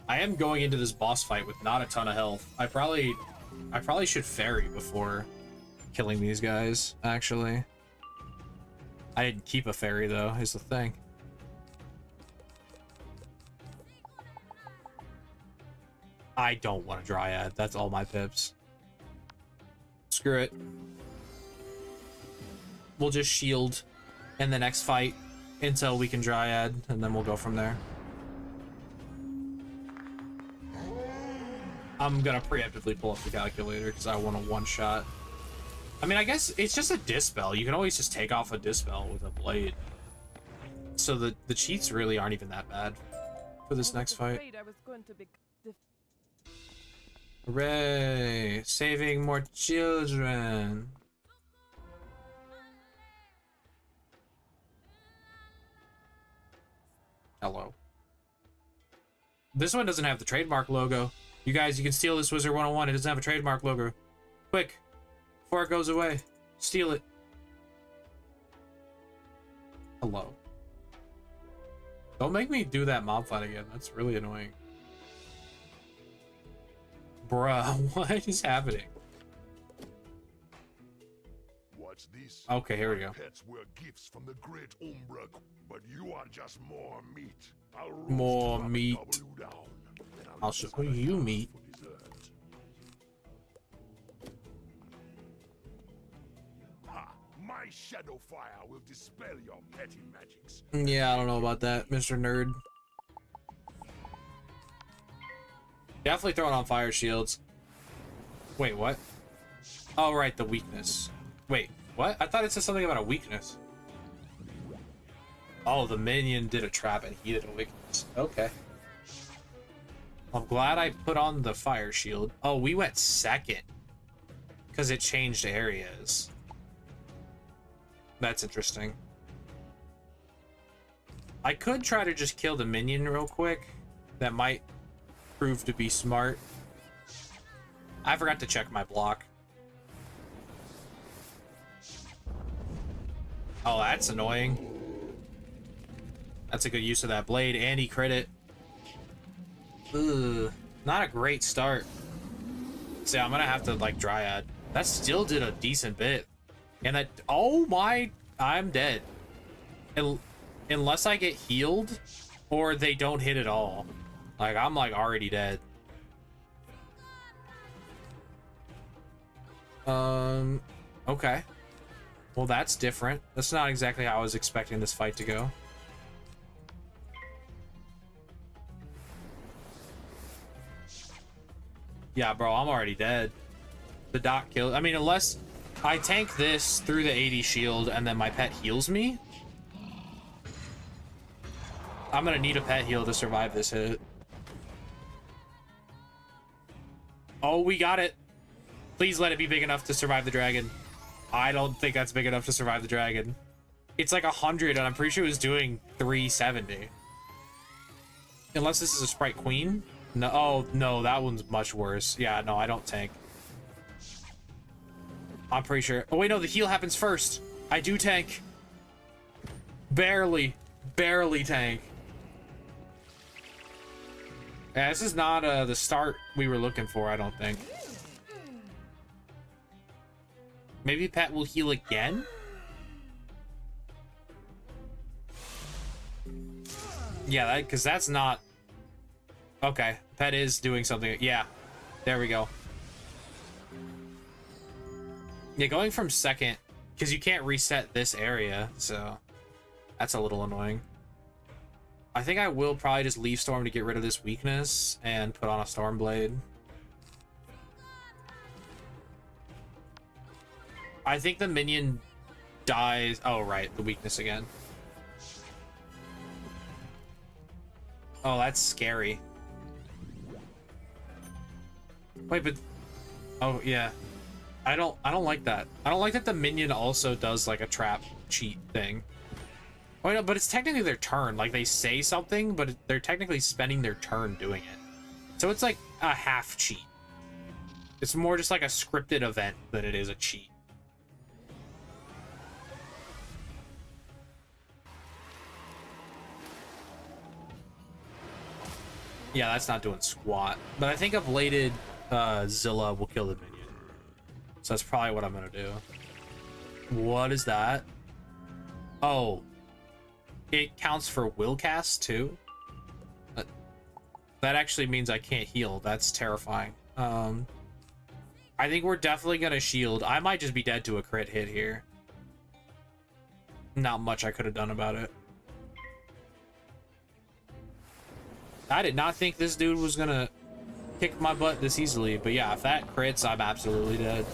A: I am going into this boss fight with not a ton of health. I probably should ferry before killing these guys, actually. I didn't keep a ferry, though, is the thing. I don't want a Dryad. That's all my pips. Screw it. We'll just shield in the next fight until we can Dryad, and then we'll go from there. I'm gonna preemptively pull up the calculator because I want a one-shot. I mean, I guess it's just a dispel. You can always just take off a dispel with a blade. So the cheats really aren't even that bad for this next fight. Hooray! Saving more children. Hello. This one doesn't have the trademark logo. You guys, you can steal this Wizard101. It doesn't have a trademark logo. Quick, before it goes away, steal it. Hello. Don't make me do that mob fight again. That's really annoying. Bruh, what is happening?
H: What's this?
A: Okay, here we go.
H: Pets were gifts from the great Umbra, but you are just more meat.
A: More meat. I'll show you meat.
H: Ha! My shadow fire will dispel your petty magics.
A: Yeah, I don't know about that, Mr. Nerd. Definitely throwing on fire shields. Wait, what? Oh, right, the weakness. Wait, what? I thought it said something about a weakness. Oh, the minion did a trap and he did a weakness. Okay. I'm glad I put on the fire shield. Oh, we went second. Because it changed areas. That's interesting. I could try to just kill the minion real quick. That might prove to be smart. I forgot to check my block. Oh, that's annoying. That's a good use of that blade, and he crit it. Ugh, not a great start. See, I'm gonna have to like Dryad. That still did a decent bit. And that, oh my, I'm dead. Unless I get healed or they don't hit at all. Like, I'm like already dead. Okay. Well, that's different. That's not exactly how I was expecting this fight to go. Yeah, bro, I'm already dead. The dot kill. I mean, unless I tank this through the 80 shield and then my pet heals me. I'm gonna need a pet heal to survive this hit. Oh, we got it. Please let it be big enough to survive the dragon. I don't think that's big enough to survive the dragon. It's like 100, and I'm pretty sure it was doing 370. Unless this is a Sprite Queen. No, oh, no, that one's much worse. Yeah, no, I don't tank. I'm pretty sure. Oh, wait, no, the heal happens first. I do tank. Barely tank. Yeah, this is not the start we were looking for, I don't think. Maybe Pet will heal again? Yeah, because that's not... Okay, Pet is doing something. Yeah, there we go. Yeah, going from second, because you can't reset this area, so that's a little annoying. I think I will probably just leave Storm to get rid of this weakness and put on a Stormblade. I think the minion dies. Oh, right, the weakness again. Oh, that's scary. Wait, but oh yeah, I don't like that. I don't like that the minion also does like a trap cheat thing. Oh no, but it's technically their turn. Like they say something, but they're technically spending their turn doing it. So it's like a half cheat. It's more just like a scripted event than it is a cheat. Yeah, that's not doing squat. But I think a bladed Zilla will kill the minion. So that's probably what I'm gonna do. What is that? Oh. It counts for willcasts too? That actually means I can't heal. That's terrifying. I think we're definitely gonna shield. I might just be dead to a crit hit here. Not much I could have done about it. I did not think this dude was gonna kick my butt this easily, but yeah, if that crits, I'm absolutely dead.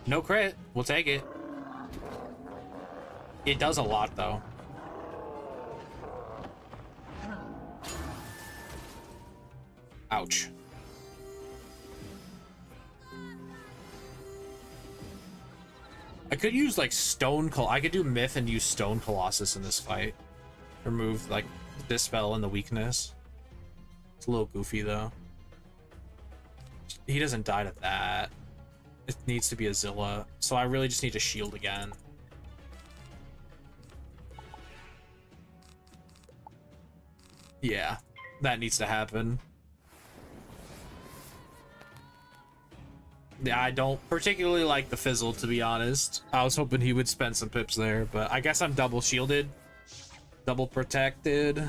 A: No crit, we'll take it. It does a lot though. Ouch. I could use like I could do myth and use Stone Colossus in this fight. Remove like the dispel and the weakness. It's a little goofy though. He doesn't die to that. It needs to be a Zilla, so I really just need to shield again. Yeah, that needs to happen. Yeah, I don't particularly like the fizzle, to be honest. I was hoping he would spend some pips there, but I guess I'm double shielded, double protected.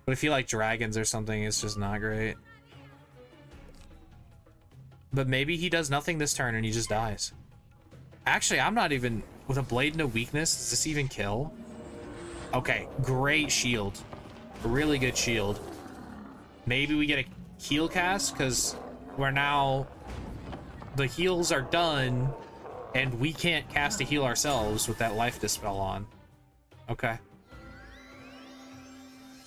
A: But if you like dragons or something, it's just not great. But maybe he does nothing this turn and he just dies. Actually, I'm not even... With a blade and a weakness, does this even kill? Okay, great shield. Really good shield. Maybe we get a heal cast, because we're now... The heals are done, and we can't cast a heal ourselves with that life dispel on. Okay.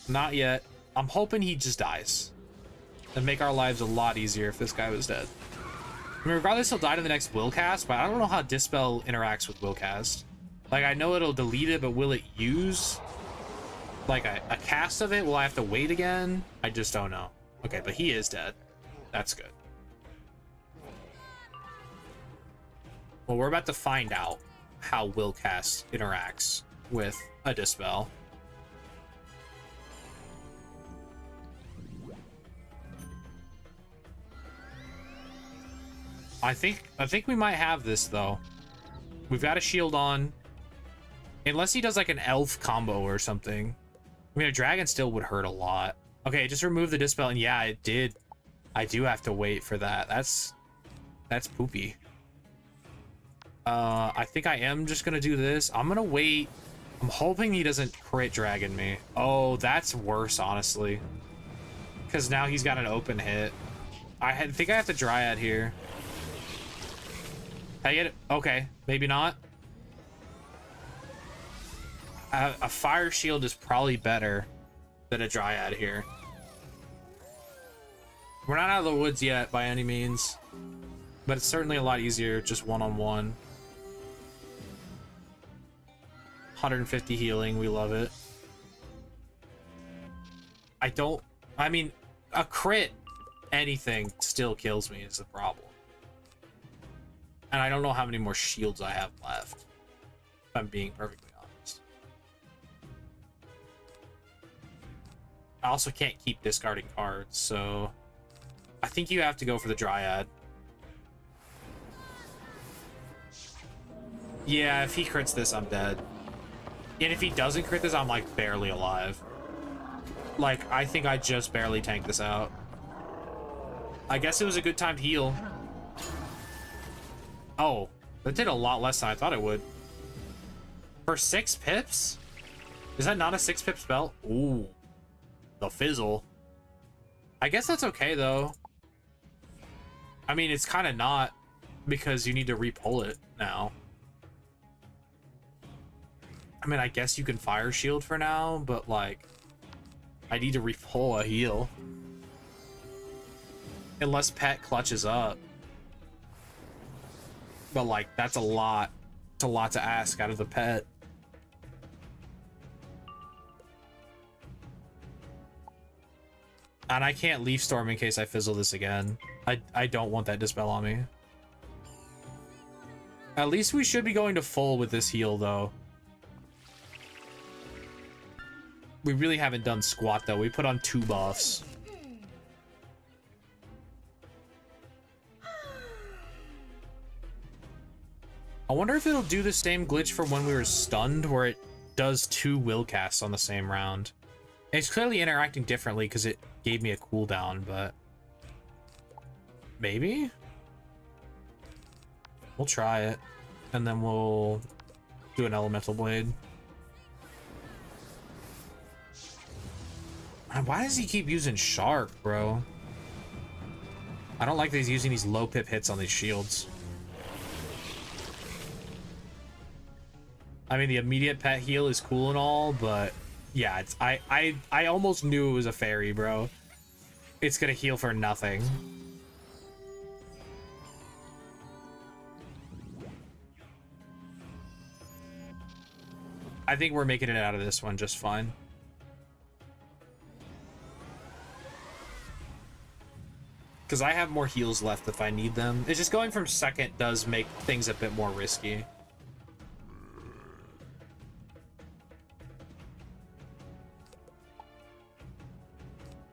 A: Not yet. I'm hoping he just dies. That'd make our lives a lot easier if this guy was dead. I mean, regardless, he'll die to the next willcast, but I don't know how dispel interacts with willcast. Like, I know it'll delete it, but will it use like a cast of it? Will I have to wait again? I just don't know. Okay, but he is dead. That's good. Well, we're about to find out how willcast interacts with a dispel. I think we might have this though. We've got a shield on. Unless he does like an elf combo or something. I mean, a dragon still would hurt a lot. Okay, just remove the dispel, and yeah, it did. I do have to wait for that. That's poopy. I think I am just gonna do this. I'm gonna wait. I'm hoping he doesn't crit dragon me. Oh, that's worse, honestly. Because now he's got an open hit. I think I have to Dryad here. I get it. Okay, maybe not. A fire shield is probably better than a Dryad here. We're not out of the woods yet by any means, but it's certainly a lot easier just one-on-one. 150 healing, we love it. I mean, a crit anything still kills me is the problem. And I don't know how many more shields I have left, if I'm being perfectly honest. I also can't keep discarding cards, so I think you have to go for the Dryad. Yeah, if he crits this, I'm dead. And if he doesn't crit this, I'm like barely alive. Like, I think I just barely tanked this out. I guess it was a good time to heal. Oh, that did a lot less than I thought it would. For 6 pips? Is that not a 6-pip spell? Ooh, the fizzle. I guess that's okay, though. I mean, it's kind of not, because you need to re-pull it now. I mean, I guess you can fire shield for now, but, like, I need to re-pull a heal. Unless pet clutches up. But, like, that's a lot. It's a lot to ask out of the pet. And I can't Leaf Storm in case I fizzle this again. I don't want that dispel on me. At least we should be going to full with this heal, though. We really haven't done squat, though. We put on 2 buffs. I wonder if it'll do the same glitch from when we were stunned, where it does 2 willcasts on the same round. It's clearly interacting differently because it gave me a cooldown, but maybe we'll try it, and then we'll do an elemental blade. Why does he keep using shark, bro? I don't like that he's using these low pip hits on these shields. I mean, the immediate pet heal is cool and all, but yeah, it's I almost knew it was a fairy, bro. It's gonna heal for nothing. I think we're making it out of this one just fine. Because I have more heals left if I need them. It's just going from second does make things a bit more risky.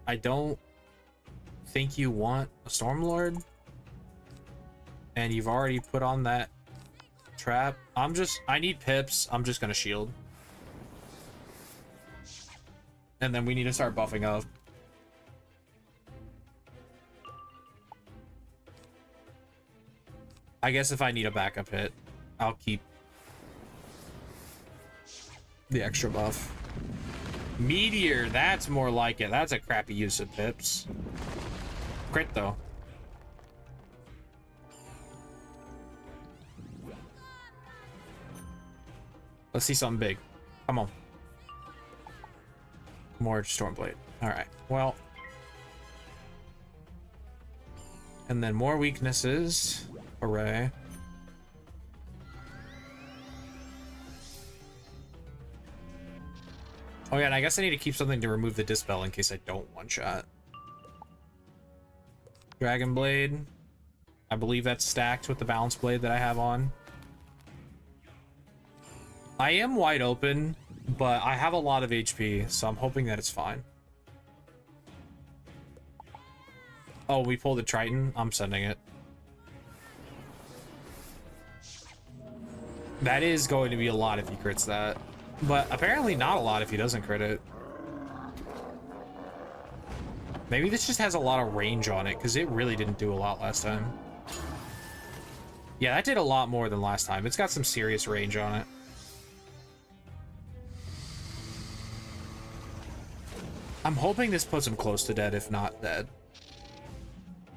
A: I don't think you want a Stormlord. And you've already put on that trap. I need pips. I'm just gonna shield. And then we need to start buffing up. I guess if I need a backup hit, I'll keep the extra buff. Meteor, that's more like it. That's a crappy use of pips. Crit though. Let's see something big. Come on. More Stormblade. Alright, well. And then more weaknesses. Hooray. Oh yeah, and I guess I need to keep something to remove the dispel in case I don't one-shot. Dragon Blade. I believe that's stacked with the balance blade that I have on. I am wide open, but I have a lot of HP, so I'm hoping that it's fine. Oh, we pulled the Triton. I'm sending it. That is going to be a lot if he crits that. But apparently not a lot if he doesn't crit it. Maybe this just has a lot of range on it, because it really didn't do a lot last time. Yeah, that did a lot more than last time. It's got some serious range on it. I'm hoping this puts him close to dead, if not dead.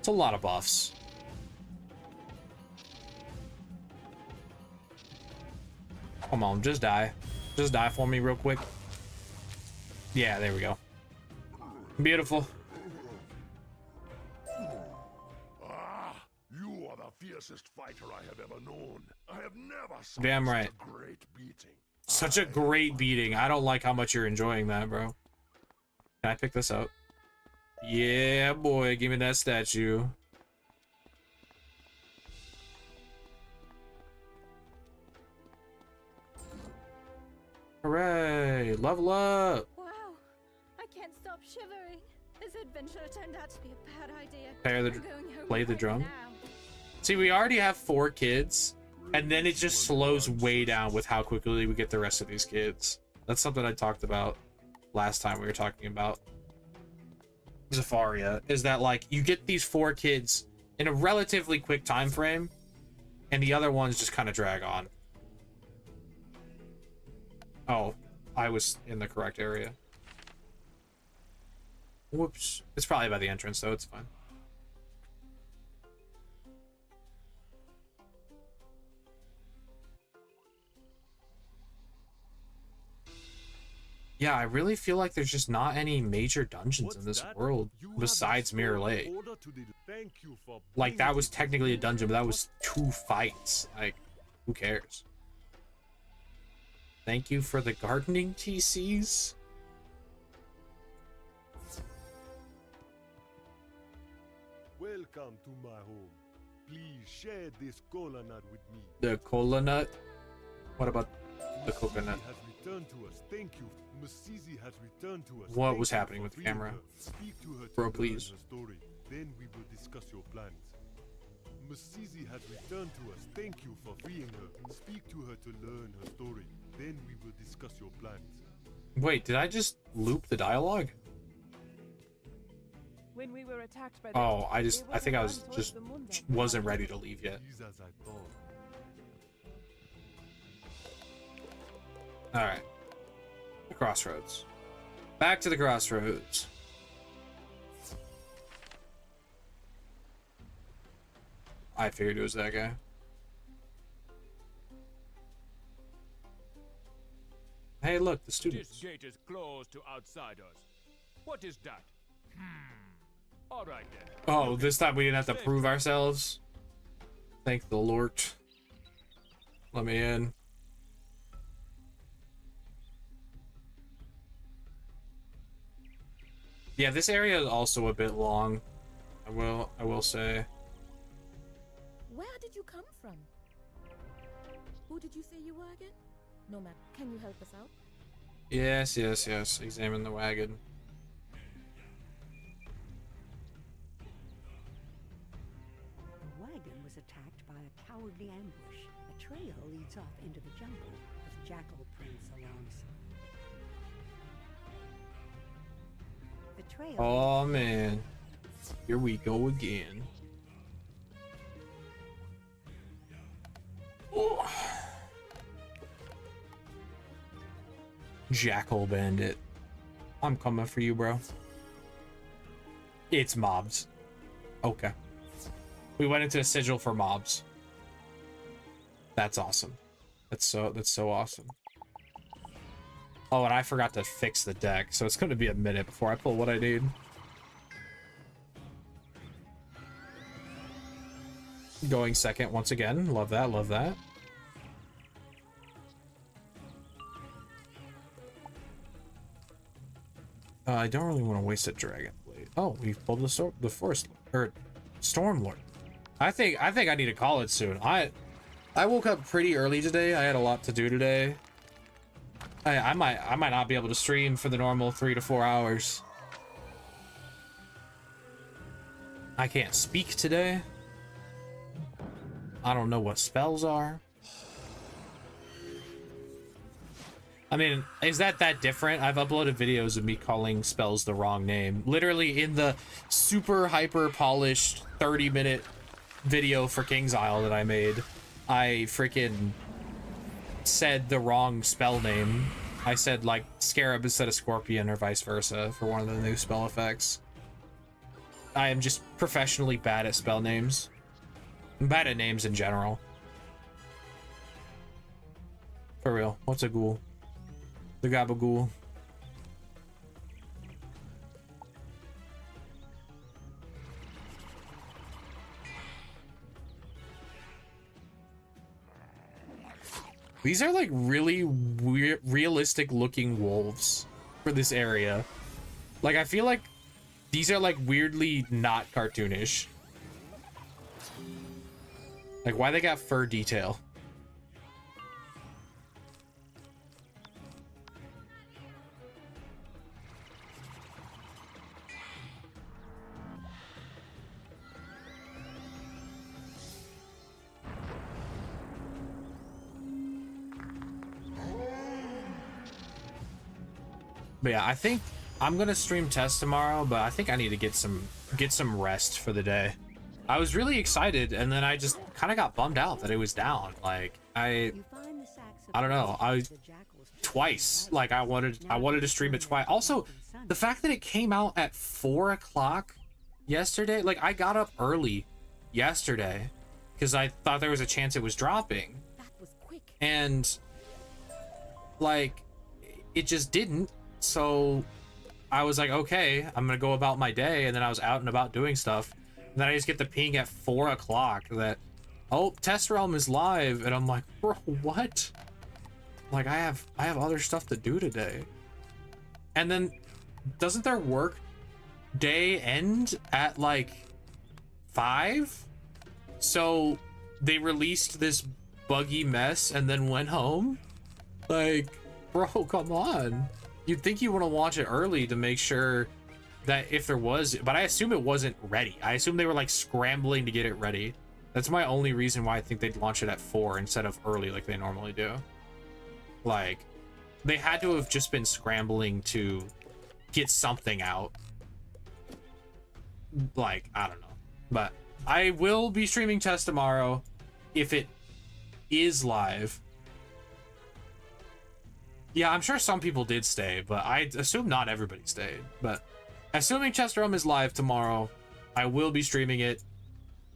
A: It's a lot of buffs. Come on, just die. Just die for me real quick. Yeah, there we go. Beautiful.
H: Ah, you are the fiercest fighter I have ever known. I have never seen
A: Damn right.
H: such a great beating.
A: Such a great beating. I don't like how much you're enjoying that, bro. Can I pick this up? Yeah, boy, give me that statue. Hooray! Level up!
E: Wow, I can't stop shivering. This adventure turned out to be a bad idea.
A: Play the
E: right
A: drum.
E: now.
A: See, we already have 4 kids, and then it just slows way down with how quickly we get the rest of these kids. That's something I talked about last time we were talking about Zafaria, is that like you get these 4 kids in a relatively quick time frame, and the other ones just kind of drag on. Oh, I was in the correct area. Whoops. It's probably by the entrance, though. It's fine. Yeah, I really feel like there's just not any major dungeons in this world besides Mirror Lake. Like, that was technically a dungeon, but that was 2 fights. Like, who cares? Thank you for the gardening TCs.
C: Welcome to my home. Please share this cola nut with me.
A: The cola nut? What about the coconut?
C: Has returned to us. Thank you. Masizi has returned to us.
A: What was happening with the camera?
C: Speak to her to
A: Bro, please.
C: learn her story. Then we will discuss your plans. Masizi has returned to us. Thank you for freeing her. Speak to her to learn her story. Then we will discuss your plans.
A: Wait, did I just loop the dialogue?
E: When we were attacked by the
A: Oh, I
E: they
A: think I
E: wouldn't
A: was
E: run towards
A: just
E: the moon then.
A: wasn't ready to leave yet.
C: Is as I thought.
A: All right. The crossroads. Back to the crossroads. I figured it was that guy. Hey, look, the
K: This
A: students.
K: gate is closed to outsiders. What is that? All right then.
A: Oh, this time we didn't have to prove ourselves. Thank the Lord. Let me in. Yeah, this area is also a bit long. I will say.
E: Where did you come from? Who did you say you were again? No man, can you help us out?
A: Yes. Examine the wagon.
D: The wagon was attacked by a cowardly ambush. A trail leads off into the jungle with jackal prints alongside. The trail.
A: Oh man. Here we go again. Oh. Jackal bandit. I'm coming for you, bro. It's mobs. Okay. We went into a sigil for mobs. That's awesome. That's so awesome. Oh, and I forgot to fix the deck, so it's going to be a minute before I pull what I need. Going second once again. Love that, love that. I don't really want to waste a dragon blade. Oh, we pulled the forest or storm lord. I think I need to call it soon. I woke up pretty early today. I had a lot to do today. I might not be able to stream for the normal 3 to 4 hours. I can't speak today. I don't know what spells are. I mean, is that different? I've uploaded videos of me calling spells the wrong name. Literally in the super hyper polished 30-minute video for King's Isle that I made, I freaking said the wrong spell name. I said like scarab instead of scorpion or vice versa for one of the new spell effects. I am just professionally bad at spell names. I'm bad at names in general. For real. What's a ghoul? The gabagool. These are like really weird, realistic looking wolves for this area. Like, I feel like these are like weirdly not cartoonish. Like, why they got fur detail? But yeah, I think I'm gonna stream test tomorrow, but I think I need to get some rest for the day. I was really excited, and then I just kind of got bummed out that it was down. Like I don't know. I twice. Like I wanted to stream it twice. Also, the fact that it came out at 4 o'clock yesterday. Like I got up early yesterday because I thought there was a chance it was dropping, and like it just didn't. So I was like, okay, I'm gonna go about my day, and then I was out and about doing stuff, and then I just get the ping at 4 o'clock that, oh, Test Realm is live, and I'm like, bro, what? Like I have other stuff to do today. And then doesn't their work day end at like 5? So they released this buggy mess and then went home? Like, bro, come on. You'd think you want to launch it early to make sure that if there was, but I assume it wasn't ready. I assume they were like scrambling to get it ready. That's my only reason why I think they'd launch it at 4 instead of early like they normally do. Like, they had to have just been scrambling to get something out. Like, I don't know. But I will be streaming chess tomorrow if it is live. Yeah, I'm sure some people did stay, but I assume not everybody stayed. But assuming Chess Realm is live tomorrow, I will be streaming it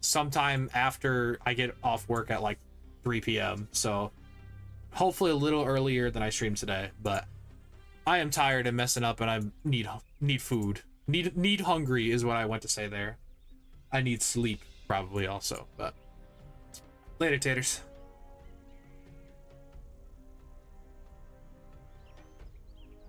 A: sometime after I get off work at like 3 p.m. So hopefully a little earlier than I streamed today. But I am tired and messing up, and I need food. Need hungry is what I went to say there. I need sleep probably also. But later, taters.